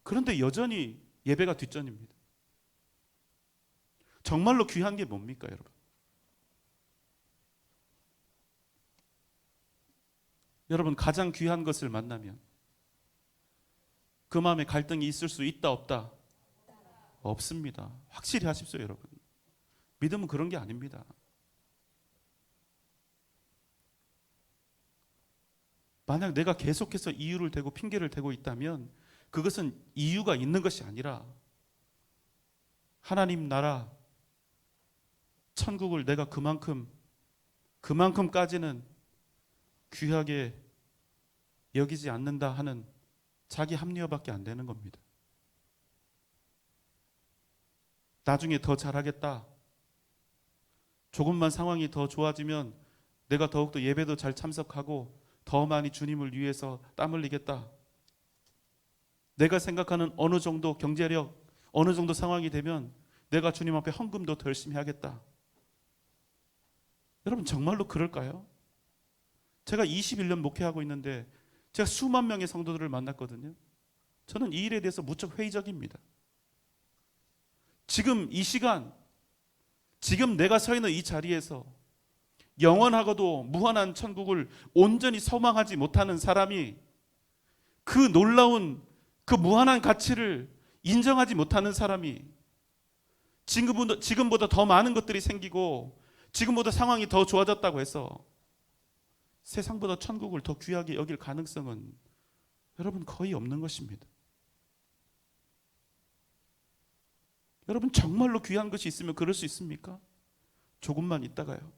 그런데 여전히 예배가 뒷전입니다. 정말로 귀한 게 뭡니까, 여러분? 여러분 가장 귀한 것을 만나면 그 마음에 갈등이 있을 수 있다 없다? 없습니다. 확실히 하십시오, 여러분. 믿음은 그런 게 아닙니다. 만약 내가 계속해서 이유를 대고 핑계를 대고 있다면 그것은 이유가 있는 것이 아니라 하나님 나라 천국을 내가 그만큼까지는 귀하게 여기지 않는다 하는 자기 합리화밖에 안 되는 겁니다. 나중에 더 잘하겠다. 조금만 상황이 더 좋아지면 내가 더욱더 예배도 잘 참석하고 더 많이 주님을 위해서 땀 흘리겠다. 내가 생각하는 어느 정도 경제력, 어느 정도 상황이 되면 내가 주님 앞에 헌금도 더 열심히 하겠다. 여러분 정말로 그럴까요? 제가 21년 목회하고 있는데 제가 수만 명의 성도들을 만났거든요. 저는 이 일에 대해서 무척 회의적입니다. 지금 이 시간, 지금 내가 서 있는 이 자리에서 영원하고도 무한한 천국을 온전히 소망하지 못하는 사람이 그 놀라운 그 무한한 가치를 인정하지 못하는 사람이 지금보다 더 많은 것들이 생기고 지금보다 상황이 더 좋아졌다고 해서 세상보다 천국을 더 귀하게 여길 가능성은 여러분 거의 없는 것입니다. 여러분 정말로 귀한 것이 있으면 그럴 수 있습니까? 조금만 있다가요.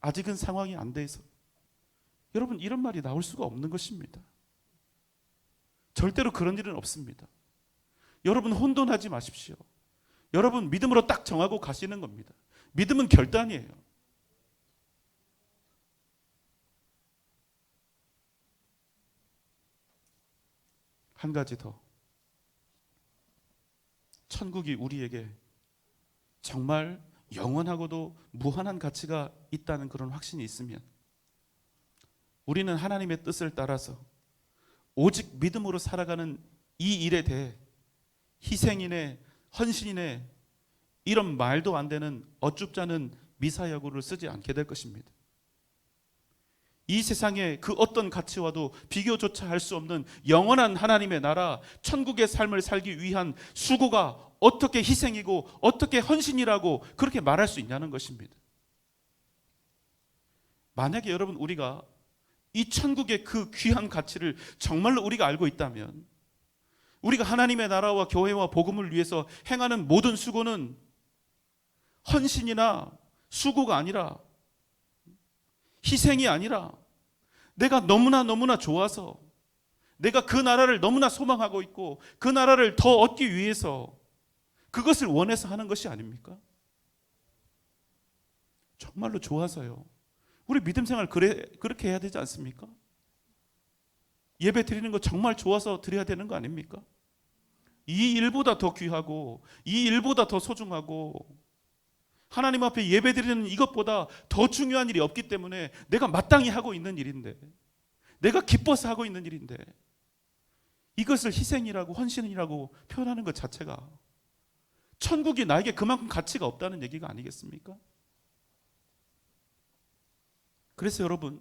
아직은 상황이 안 돼서. 여러분 이런 말이 나올 수가 없는 것입니다. 절대로 그런 일은 없습니다. 여러분 혼돈하지 마십시오. 여러분 믿음으로 딱 정하고 가시는 겁니다. 믿음은 결단이에요. 한 가지 더. 천국이 우리에게 정말 영원하고도 무한한 가치가 있다는 그런 확신이 있으면 우리는 하나님의 뜻을 따라서 오직 믿음으로 살아가는 이 일에 대해 희생이네 헌신이네 이런 말도 안 되는 어줍잖은 미사여구를 쓰지 않게 될 것입니다. 이 세상의 그 어떤 가치와도 비교조차 할 수 없는 영원한 하나님의 나라 천국의 삶을 살기 위한 수고가 어떻게 희생이고 어떻게 헌신이라고 그렇게 말할 수 있냐는 것입니다. 만약에 여러분 우리가 이 천국의 그 귀한 가치를 정말로 우리가 알고 있다면 우리가 하나님의 나라와 교회와 복음을 위해서 행하는 모든 수고는 헌신이나 수고가 아니라 희생이 아니라 내가 너무나 좋아서 내가 그 나라를 너무나 소망하고 있고 그 나라를 더 얻기 위해서 그것을 원해서 하는 것이 아닙니까? 정말로 좋아서요. 우리 믿음 생활 그렇게 해야 되지 않습니까? 예배 드리는 거 정말 좋아서 드려야 되는 거 아닙니까? 이 일보다 더 귀하고 이 일보다 더 소중하고 하나님 앞에 예배 드리는 이것보다 더 중요한 일이 없기 때문에 내가 마땅히 하고 있는 일인데 내가 기뻐서 하고 있는 일인데 이것을 희생이라고 헌신이라고 표현하는 것 자체가 천국이 나에게 그만큼 가치가 없다는 얘기가 아니겠습니까? 그래서 여러분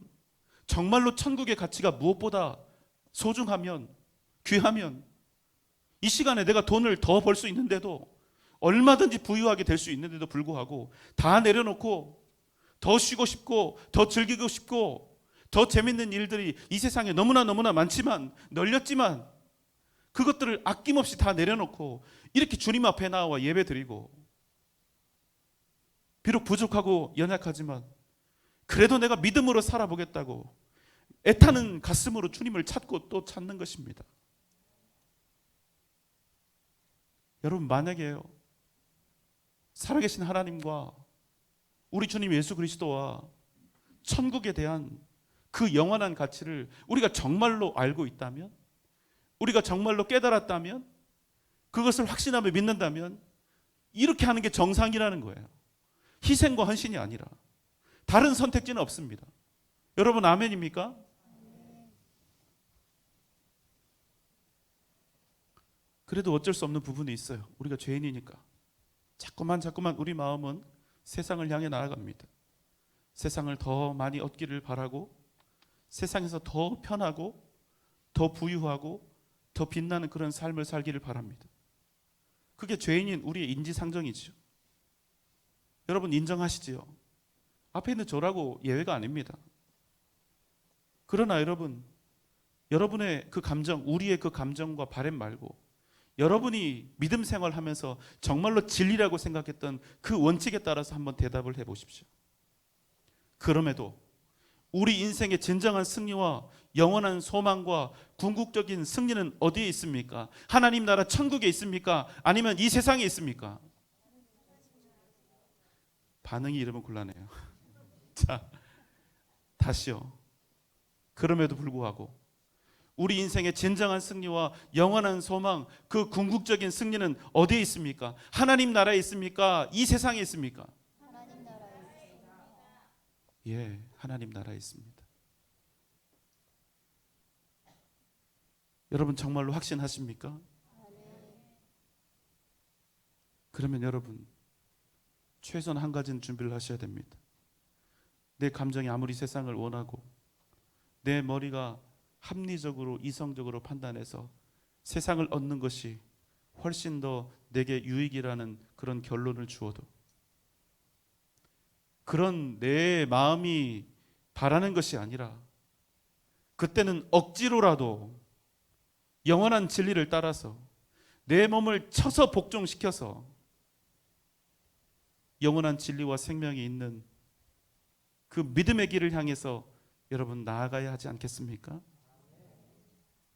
정말로 천국의 가치가 무엇보다 소중하면 귀하면 이 시간에 내가 돈을 더 벌 수 있는데도 얼마든지 부유하게 될 수 있는데도 불구하고 다 내려놓고 더 쉬고 싶고 더 즐기고 싶고 더 재밌는 일들이 이 세상에 너무나 많지만 널렸지만 그것들을 아낌없이 다 내려놓고 이렇게 주님 앞에 나와 예배드리고 비록 부족하고 연약하지만 그래도 내가 믿음으로 살아보겠다고 애타는 가슴으로 주님을 찾고 또 찾는 것입니다. 여러분, 만약에요 살아계신 하나님과 우리 주님 예수 그리스도와 천국에 대한 그 영원한 가치를 우리가 정말로 알고 있다면, 우리가 정말로 깨달았다면, 그것을 확신하며 믿는다면 이렇게 하는 게 정상이라는 거예요. 희생과 헌신이 아니라 다른 선택지는 없습니다. 여러분, 아멘입니까? 그래도 어쩔 수 없는 부분이 있어요. 우리가 죄인이니까 자꾸만 우리 마음은 세상을 향해 나아갑니다. 세상을 더 많이 얻기를 바라고, 세상에서 더 편하고 더 부유하고 더 빛나는 그런 삶을 살기를 바랍니다. 그게 죄인인 우리의 인지상정이죠. 여러분, 인정하시지요? 앞에 있는 저라고 예외가 아닙니다. 그러나 여러분, 여러분의 그 감정, 우리의 그 감정과 바램 말고 여러분이 믿음 생활하면서 정말로 진리라고 생각했던 그 원칙에 따라서 한번 대답을 해보십시오. 그럼에도 우리 인생의 진정한 승리와 영원한 소망과 궁극적인 승리는 어디에 있습니까? 하나님 나라 천국에 있습니까? 아니면 이 세상에 있습니까? 반응이 이러면 곤란해요. 자, 다시요. 그럼에도 불구하고 우리 인생의 진정한 승리와 영원한 소망, 그 궁극적인 승리는 어디에 있습니까? 하나님 나라에 있습니까? 이 세상에 있습니까? 하나님 나라에 있습니다. 예, 하나님 나라에 있습니다. 여러분, 정말로 확신하십니까? 그러면 여러분, 최소한 한 가지는 준비를 하셔야 됩니다. 내 감정이 아무리 세상을 원하고 내 머리가 합리적으로 이성적으로 판단해서 세상을 얻는 것이 훨씬 더 내게 유익이라는 그런 결론을 주어도, 그런 내 마음이 바라는 것이 아니라 그때는 억지로라도 영원한 진리를 따라서 내 몸을 쳐서 복종시켜서 영원한 진리와 생명이 있는 그 믿음의 길을 향해서 여러분 나아가야 하지 않겠습니까?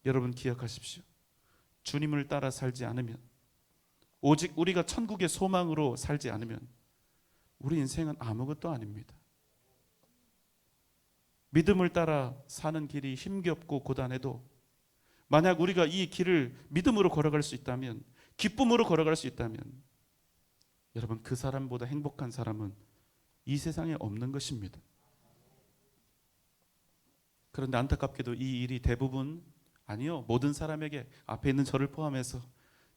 여러분, 기억하십시오. 주님을 따라 살지 않으면, 오직 우리가 천국의 소망으로 살지 않으면 우리 인생은 아무것도 아닙니다. 믿음을 따라 사는 길이 힘겹고 고단해도 만약 우리가 이 길을 믿음으로 걸어갈 수 있다면, 기쁨으로 걸어갈 수 있다면, 여러분, 그 사람보다 행복한 사람은 이 세상에 없는 것입니다. 그런데 안타깝게도 이 일이 대부분, 아니요, 모든 사람에게, 앞에 있는 저를 포함해서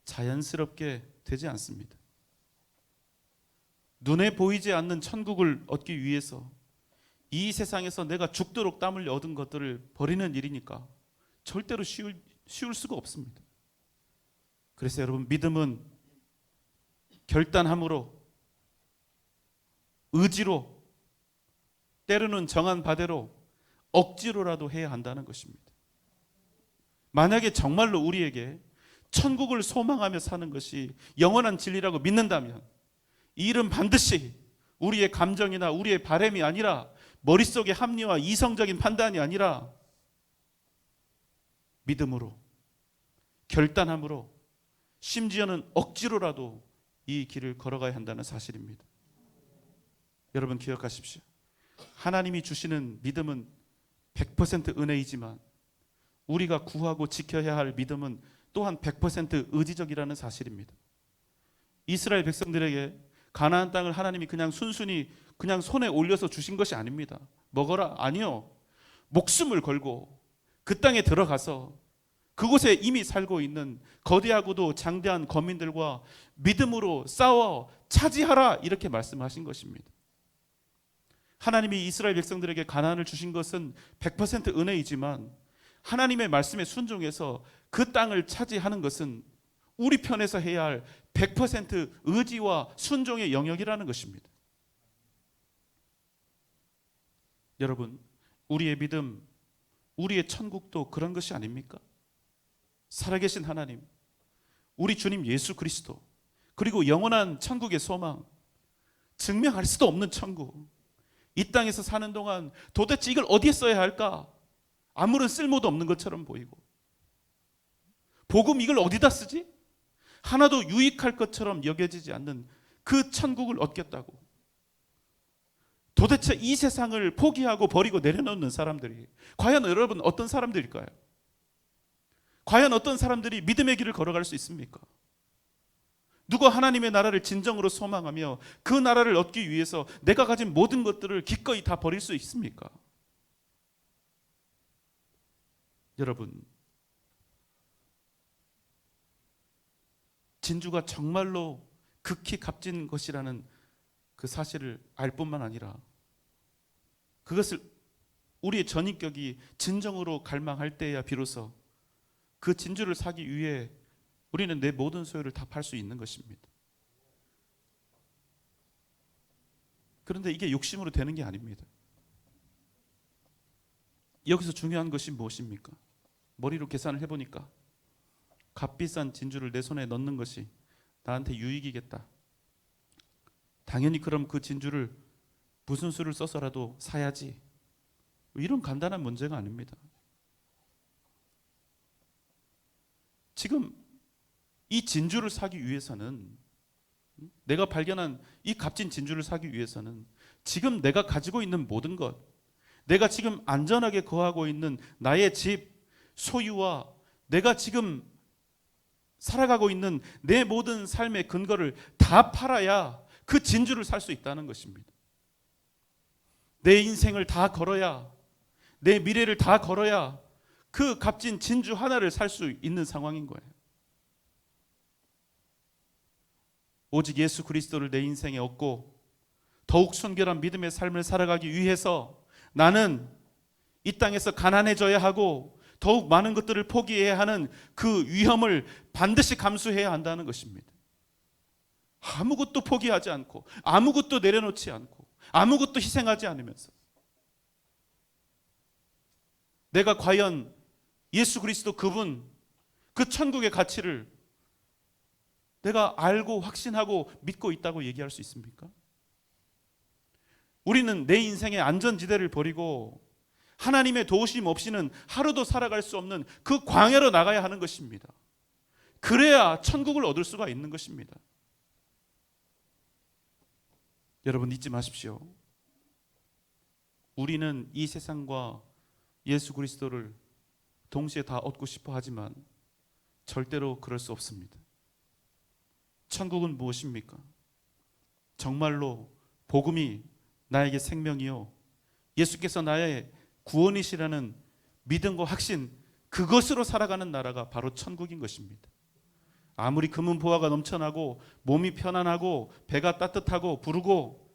자연스럽게 되지 않습니다. 눈에 보이지 않는 천국을 얻기 위해서 이 세상에서 내가 죽도록 땀 흘려 얻은 것들을 버리는 일이니까 절대로 쉬울 수가 없습니다. 그래서 여러분, 믿음은 결단함으로, 의지로, 때로는 정한 바대로 억지로라도 해야 한다는 것입니다. 만약에 정말로 우리에게 천국을 소망하며 사는 것이 영원한 진리라고 믿는다면 이 일은 반드시 우리의 감정이나 우리의 바람이 아니라, 머릿속의 합리와 이성적인 판단이 아니라 믿음으로, 결단함으로, 심지어는 억지로라도 이 길을 걸어가야 한다는 사실입니다. 여러분, 기억하십시오. 하나님이 주시는 믿음은 100% 은혜이지만 우리가 구하고 지켜야 할 믿음은 또한 100% 의지적이라는 사실입니다. 이스라엘 백성들에게 가나안 땅을 하나님이 그냥 순순히 그냥 손에 올려서 주신 것이 아닙니다. 먹어라? 아니요. 목숨을 걸고 그 땅에 들어가서 그곳에 이미 살고 있는 거대하고도 장대한 거민들과 믿음으로 싸워 차지하라, 이렇게 말씀하신 것입니다. 하나님이 이스라엘 백성들에게 가나안을 주신 것은 100% 은혜이지만 하나님의 말씀에 순종해서 그 땅을 차지하는 것은 우리 편에서 해야 할 100% 의지와 순종의 영역이라는 것입니다. 여러분, 우리의 믿음, 우리의 천국도 그런 것이 아닙니까? 살아계신 하나님, 우리 주님 예수 그리스도, 그리고 영원한 천국의 소망, 증명할 수도 없는 천국. 이 땅에서 사는 동안 도대체 이걸 어디에 써야 할까? 아무런 쓸모도 없는 것처럼 보이고, 복음 이걸 어디다 쓰지? 하나도 유익할 것처럼 여겨지지 않는 그 천국을 얻겠다고 도대체 이 세상을 포기하고 버리고 내려놓는 사람들이 과연 여러분 어떤 사람들일까요? 과연 어떤 사람들이 믿음의 길을 걸어갈 수 있습니까? 누가 하나님의 나라를 진정으로 소망하며 그 나라를 얻기 위해서 내가 가진 모든 것들을 기꺼이 다 버릴 수 있습니까? 여러분, 진주가 정말로 극히 값진 것이라는 그 사실을 알 뿐만 아니라 그것을 우리의 전인격이 진정으로 갈망할 때야 비로소 그 진주를 사기 위해 우리는 내 모든 소유를 다 팔 수 있는 것입니다. 그런데 이게 욕심으로 되는 게 아닙니다. 여기서 중요한 것이 무엇입니까? 머리로 계산을 해보니까 값비싼 진주를 내 손에 넣는 것이 나한테 유익이겠다. 당연히 그럼 그 진주를 무슨 수를 써서라도 사야지. 이런 간단한 문제가 아닙니다. 지금 이 진주를 사기 위해서는, 내가 발견한 이 값진 진주를 사기 위해서는 지금 내가 가지고 있는 모든 것, 내가 지금 안전하게 거하고 있는 나의 집, 소유와 내가 지금 살아가고 있는 내 모든 삶의 근거를 다 팔아야 그 진주를 살 수 있다는 것입니다. 내 인생을 다 걸어야, 내 미래를 다 걸어야 그 값진 진주 하나를 살 수 있는 상황인 거예요. 오직 예수 그리스도를 내 인생에 얻고 더욱 순결한 믿음의 삶을 살아가기 위해서 나는 이 땅에서 가난해져야 하고 더욱 많은 것들을 포기해야 하는 그 위험을 반드시 감수해야 한다는 것입니다. 아무것도 포기하지 않고 아무것도 내려놓지 않고 아무것도 희생하지 않으면서 내가 과연 예수 그리스도 그분, 그 천국의 가치를 내가 알고 확신하고 믿고 있다고 얘기할 수 있습니까? 우리는 내 인생의 안전지대를 버리고 하나님의 도우심 없이는 하루도 살아갈 수 없는 그 광야로 나가야 하는 것입니다. 그래야 천국을 얻을 수가 있는 것입니다. 여러분 잊지 마십시오. 우리는 이 세상과 예수 그리스도를 동시에 다 얻고 싶어 하지만 절대로 그럴 수 없습니다. 천국은 무엇입니까? 정말로 복음이 나에게 생명이요 예수께서 나의 구원이시라는 믿음과 확신, 그것으로 살아가는 나라가 바로 천국인 것입니다. 아무리 금은 보화가 넘쳐나고 몸이 편안하고 배가 따뜻하고 부르고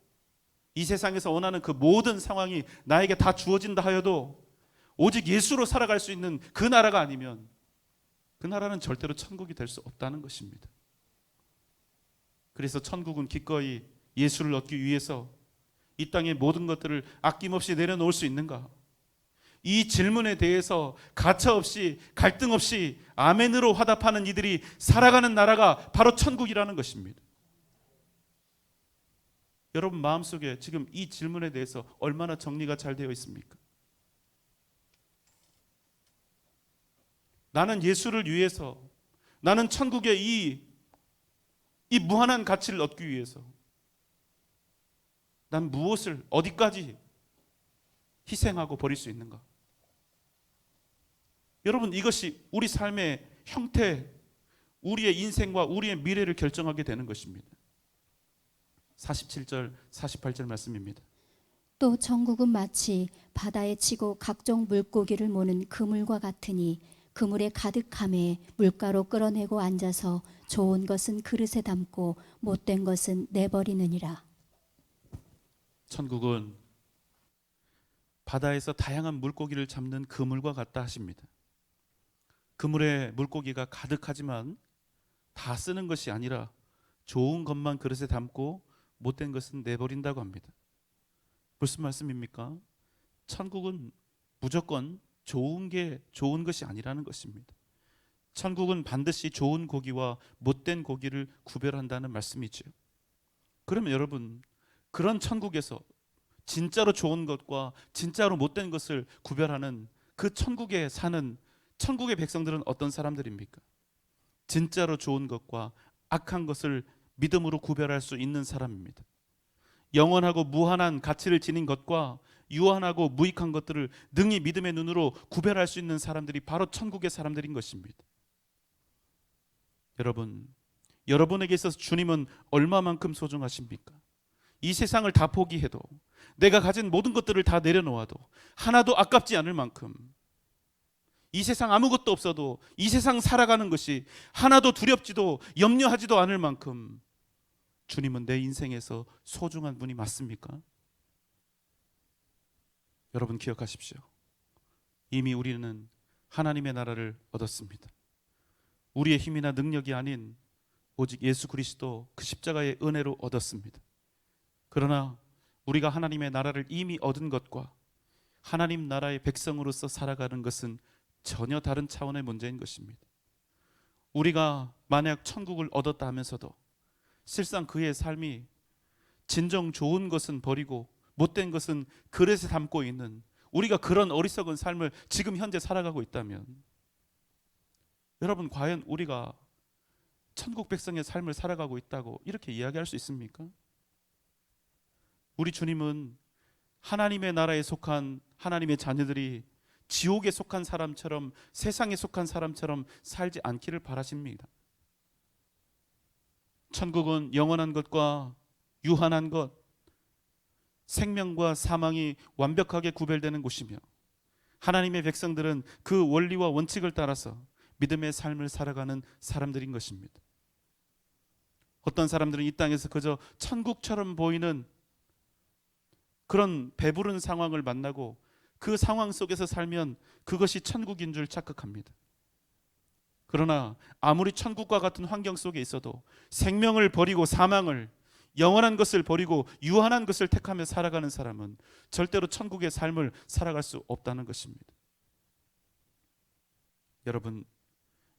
이 세상에서 원하는 그 모든 상황이 나에게 다 주어진다 하여도 오직 예수로 살아갈 수 있는 그 나라가 아니면 그 나라는 절대로 천국이 될 수 없다는 것입니다. 그래서 천국은 기꺼이 예수를 얻기 위해서 이 땅의 모든 것들을 아낌없이 내려놓을 수 있는가? 이 질문에 대해서 가차없이 갈등 없이 아멘으로 화답하는 이들이 살아가는 나라가 바로 천국이라는 것입니다. 여러분 마음속에 지금 이 질문에 대해서 얼마나 정리가 잘 되어 있습니까? 나는 예수를 위해서, 나는 천국의 이 무한한 가치를 얻기 위해서 난 무엇을 어디까지 희생하고 버릴 수 있는가? 여러분 이것이 우리 삶의 형태, 우리의 인생과 우리의 미래를 결정하게 되는 것입니다. 47절 48절 말씀입니다. 또 천국은 마치 바다에 치고 각종 물고기를 모는 그물과 같으니 그물에 가득함에 물가로 끌어내고 앉아서 좋은 것은 그릇에 담고 못된 것은 내버리느니라. 천국은 바다에서 다양한 물고기를 잡는 그물과 같다 하십니다. 그물에 물고기가 가득하지만 다 쓰는 것이 아니라 좋은 것만 그릇에 담고 못된 것은 내버린다고 합니다. 무슨 말씀입니까? 천국은 무조건 좋은 것이 아니라는 것입니다. 천국은 반드시 좋은 고기와 못된 고기를 구별한다는 말씀이죠. 그러면 여러분, 그런 천국에서 진짜로 좋은 것과 진짜로 못된 것을 구별하는 그 천국에 사는 천국의 백성들은 어떤 사람들입니까? 진짜로 좋은 것과 악한 것을 믿음으로 구별할 수 있는 사람입니다. 영원하고 무한한 가치를 지닌 것과 유한하고 무익한 것들을 능히 믿음의 눈으로 구별할 수 있는 사람들이 바로 천국의 사람들인 것입니다. 여러분, 여러분에게 있어서 주님은 얼마만큼 소중하십니까? 이 세상을 다 포기해도, 내가 가진 모든 것들을 다 내려놓아도 하나도 아깝지 않을 만큼, 이 세상 아무것도 없어도 이 세상 살아가는 것이 하나도 두렵지도 염려하지도 않을 만큼 주님은 내 인생에서 소중한 분이 맞습니까? 여러분 기억하십시오. 이미 우리는 하나님의 나라를 얻었습니다. 우리의 힘이나 능력이 아닌 오직 예수 그리스도 그 십자가의 은혜로 얻었습니다. 그러나 우리가 하나님의 나라를 이미 얻은 것과 하나님 나라의 백성으로서 살아가는 것은 전혀 다른 차원의 문제인 것입니다. 우리가 만약 천국을 얻었다 하면서도 실상 그의 삶이 진정 좋은 것은 버리고 못된 것은 그릇에 담고 있는, 우리가 그런 어리석은 삶을 지금 현재 살아가고 있다면, 여러분 과연 우리가 천국 백성의 삶을 살아가고 있다고 이렇게 이야기할 수 있습니까? 우리 주님은 하나님의 나라에 속한 하나님의 자녀들이 지옥에 속한 사람처럼, 세상에 속한 사람처럼 살지 않기를 바라십니다. 천국은 영원한 것과 유한한 것, 생명과 사망이 완벽하게 구별되는 곳이며, 하나님의 백성들은 그 원리와 원칙을 따라서 믿음의 삶을 살아가는 사람들인 것입니다. 어떤 사람들은 이 땅에서 그저 천국처럼 보이는 그런 배부른 상황을 만나고 그 상황 속에서 살면 그것이 천국인 줄 착각합니다. 그러나 아무리 천국과 같은 환경 속에 있어도 생명을 버리고 사망을, 영원한 것을 버리고 유한한 것을 택하며 살아가는 사람은 절대로 천국의 삶을 살아갈 수 없다는 것입니다. 여러분,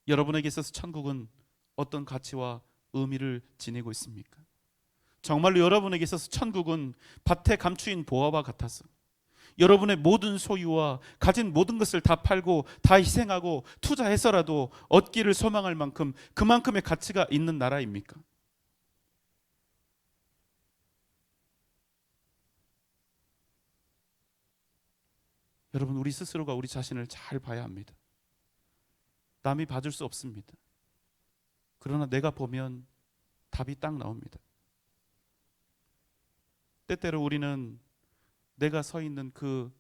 여러분에게 있어서 천국은 어떤 가치와 의미를 지니고 있습니까? 정말로 여러분에게 있어서 천국은 밭에 감추인 보화와 같아서 여러분의 모든 소유와 가진 모든 것을 다 팔고 다 희생하고 투자해서라도 얻기를 소망할 만큼 그만큼의 가치가 있는 나라입니까? 여러분, 우리 스스로가 우리 자신을 잘 봐야 합니다. 남이 봐줄 수 없습니다. 그러나 내가 보면 답이 딱 나옵니다. 때때로 우리는 내가 서 있는 그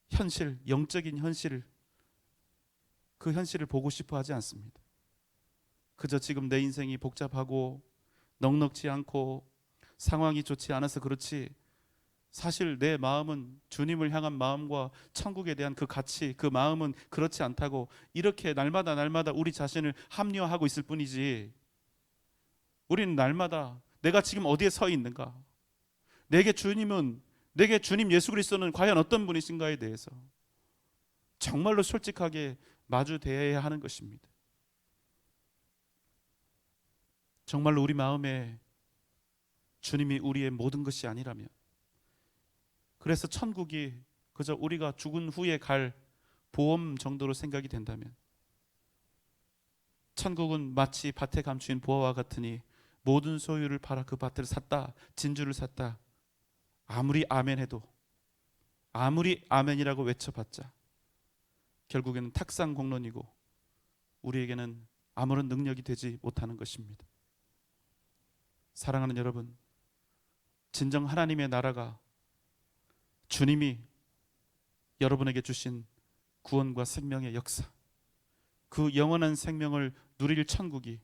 현실, 영적인 현실, 그 현실을 보고 싶어 하지 않습니다. 그저 지금 내 인생이 복잡하고 넉넉지 않고 상황이 좋지 않아서 그렇지, 사실 내 마음은 주님을 향한 마음과 천국에 대한 그 가치, 그 마음은 그렇지 않다고 이렇게 날마다 우리 자신을 합리화하고 있을 뿐이지, 우리는 날마다 내가 지금 어디에 서 있는가, 내게 주님 예수 그리스도는 과연 어떤 분이신가에 대해서 정말로 솔직하게 마주대해야 하는 것입니다. 정말로 우리 마음에 주님이 우리의 모든 것이 아니라면, 그래서 천국이 그저 우리가 죽은 후에 갈 보험 정도로 생각이 된다면, 천국은 마치 밭에 감추인 보화와 같으니 모든 소유를 팔아 그 밭을 샀다, 진주를 샀다, 아무리 아멘해도, 아무리 아멘이라고 외쳐봤자 결국에는 탁상공론이고 우리에게는 아무런 능력이 되지 못하는 것입니다. 사랑하는 여러분, 진정 하나님의 나라가 주님이 여러분에게 주신 구원과 생명의 역사, 그 영원한 생명을 누릴 천국이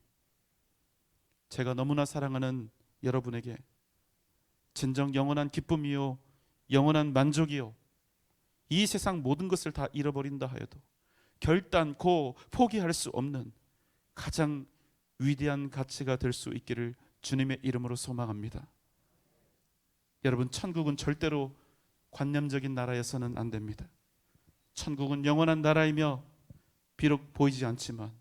제가 너무나 사랑하는 여러분에게 진정 영원한 기쁨이요, 영원한 만족이요, 이 세상 모든 것을 다 잃어버린다 하여도 결단코 포기할 수 없는 가장 위대한 가치가 될 수 있기를 주님의 이름으로 소망합니다. 여러분, 천국은 절대로 관념적인 나라여서는 안 됩니다. 천국은 영원한 나라이며 비록 보이지 않지만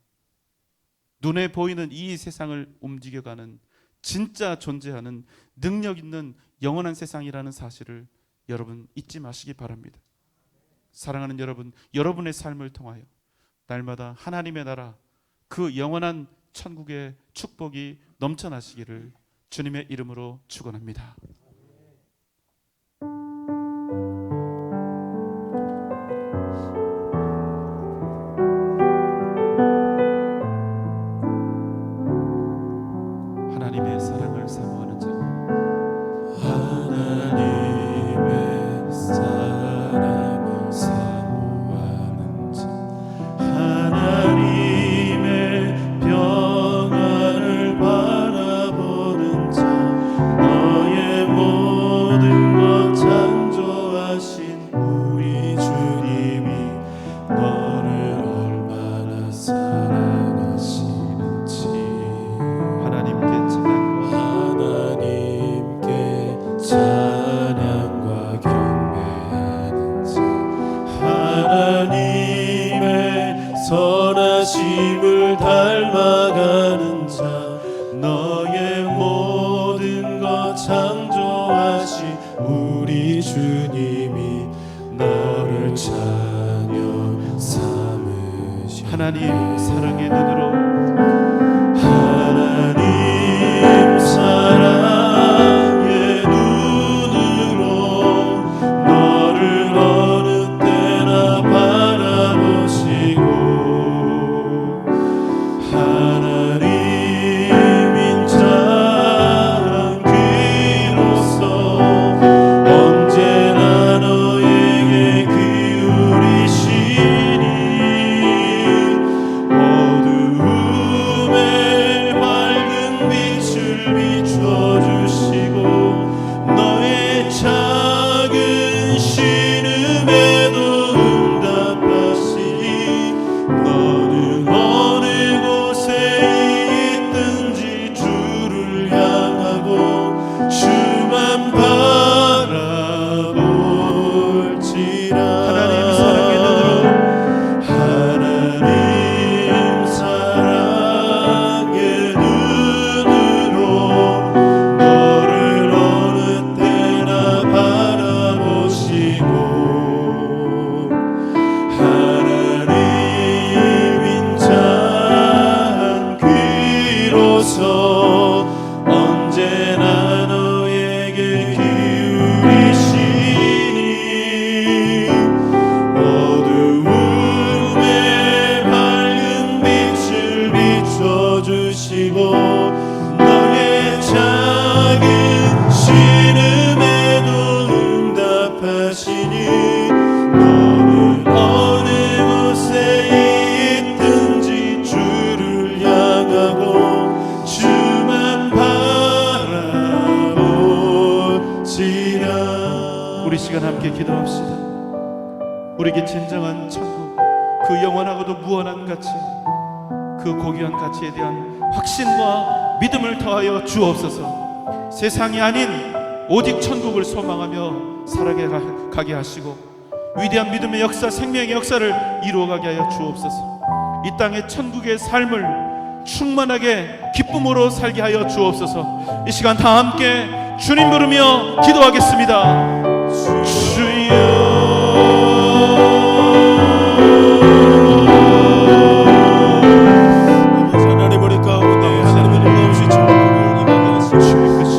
눈에 보이는 이 세상을 움직여가는 진짜 존재하는 능력 있는 영원한 세상이라는 사실을 여러분 잊지 마시기 바랍니다. 사랑하는 여러분, 여러분의 삶을 통하여 날마다 하나님의 나라, 그 영원한 천국의 축복이 넘쳐나시기를 주님의 이름으로 축원합니다. 하나님의 사랑을 사모하는 자, 하나님의 사랑을 사모하는 자, 하나님의 평안을 바라보는 자, 너의 모든 것 창조하신 우리 주님이 너를 얼마나 사랑하시는지 하나님께 찬양과 경배하는 자, 하나님의 선하심을 닮아가는 자, 너의 모든 것 창조하신 우리 주님이 너를 자녀 삼으시. 하나님 사랑의 눈으로 하나님 사랑의 눈으로 너를 어느 때나 바라보시고 하나님인 자 귀로서 언제나 너에게 기울이시니 어두움에 밝은 빛을 비춰주시고 너의 작은 신음에도 응답하시니 너는 어느 곳에 있든지 주를 향하고 주만 바라볼지라. 하나님 사랑의 눈으로 하나님 사랑의 눈으로 너를 어느 때나 바라보시고 하나님인 자 귀로서 언제나 너에게 기울이시니 어두움에 밝은 빛을 비춰주시고 너의 작은 신음에도 응답하시니 너는 어느 곳에 있든지 주를 향하고 주만 바라볼지라. 우리 시간 함께 기도합시다. 우리에게 진정한 천국, 그 영원하고도 무한한 가치, 그 고귀한 가치에 대한 확신과 믿음을 더하여 주옵소서. 세상이 아닌 오직 천국을 소망하며 살아가게 하시고 위대한 믿음의 역사, 생명의 역사를 이루어가게 하여 주옵소서. 이 땅의 천국의 삶을 충만하게 기쁨으로 살게 하여 주옵소서. 이 시간 다 함께 주님 부르며 기도하겠습니다. 주여 하나님 우리 가운데 하나님의 놀라우신 천국을 임하게 하시고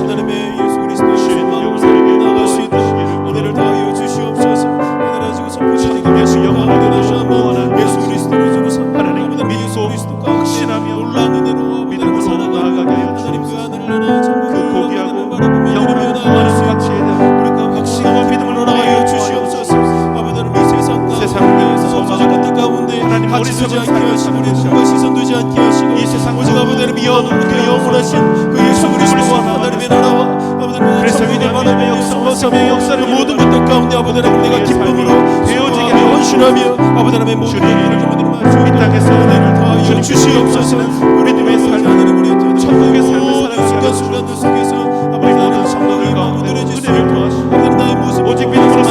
하나님의 예수 그리스도의 영광을 나갈 수 있도록 은혜를 더하여 주시옵소서. 하나님 선포하시는 것이 영원하게 다시 한번 예수 그리스도를 주로 하나님 예수 그리스도가 확신하며 놀라운 은혜로 믿음으로 나아가게 하여 하나님 그 주옵소서. 하늘을 나라 천국을 그 고귀하고 바라보며 영원한 나아갈 수 있도록 가치에 대한 우리가 확신과 믿음으로 나아가여 주시옵소서. 아버지는 이 세상 가운데에서 소소적인 뜻 가운데 하나님 같이 두지 어리석은 않게 하시고 우리 삶을 눈과 시선 두지 않게 하시고 이 세상 오직 아버지는 그 영원하신 그 예수 그리스도와 하나님의 나라와 아버지는 그래서 위대한 하나님의 역사와 성의 역사를 모든 것들 가운데 아버지는 내가 기쁨으로 되어지게 하며 헌신하며 아버지는 모든 것들을 좀 이 땅에서 은혜를 더하여 주시옵소서. 우리 님의 삶을 천국의 삶을 살아가게 순간순간들 속에서 아버지 나는 성령의 마음으로 드려질 수 은혜를 있고 더하시고 아버지 나의 모습 오직 믿음으로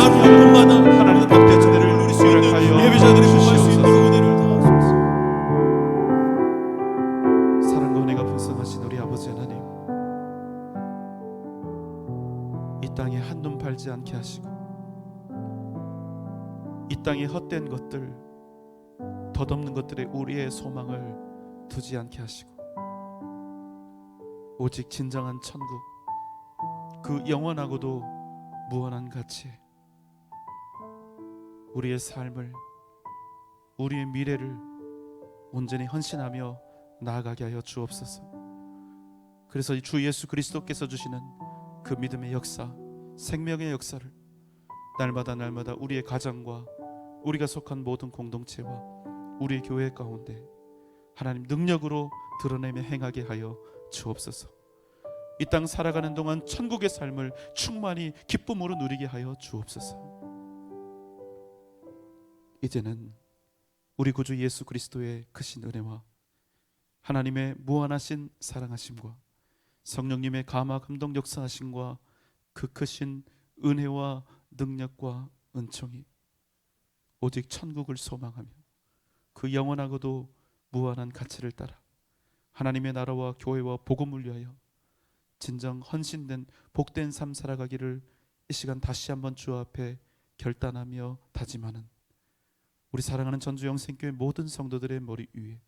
헛된 것들, 덧없는 것들에 우리의 소망을 두지 않게 하시고 오직 진정한 천국, 그 영원하고도 무한한 가치에 우리의 삶을, 우리의 미래를 온전히 헌신하며 나아가게 하여 주옵소서. 그래서 이 주 예수 그리스도께서 주시는 그 믿음의 역사, 생명의 역사를 날마다 우리의 가정과 우리가 속한 모든 공동체와 우리의 교회 가운데 하나님 능력으로 드러내며 행하게 하여 주옵소서. 이 땅 살아가는 동안 천국의 삶을 충만히 기쁨으로 누리게 하여 주옵소서. 이제는 우리 구주 예수 그리스도의 크신 은혜와 하나님의 무한하신 사랑하심과 성령님의 감화 감동 역사하심과 그 크신 은혜와 능력과 은총이 오직 천국을 소망하며 그 영원하고도 무한한 가치를 따라 하나님의 나라와 교회와 복음을 위하여 진정 헌신된 복된 삶 살아가기를 이 시간 다시 한번 주 앞에 결단하며 다짐하는 우리 사랑하는 전주 영생교회 모든 성도들의 머리 위에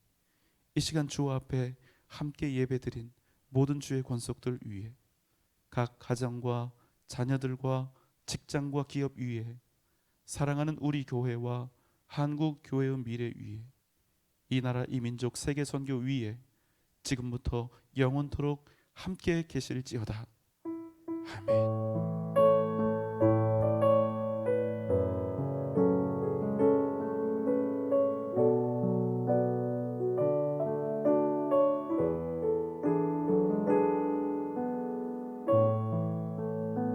이 시간 주 앞에 함께 예배드린 모든 주의 권속들 위에 각 가정과 자녀들과 직장과 기업 위에 사랑하는 우리 교회와 한국 교회의 미래 위에 이 나라 이 민족 세계 선교 위에 지금부터 영원토록 함께 계실지어다. 아멘.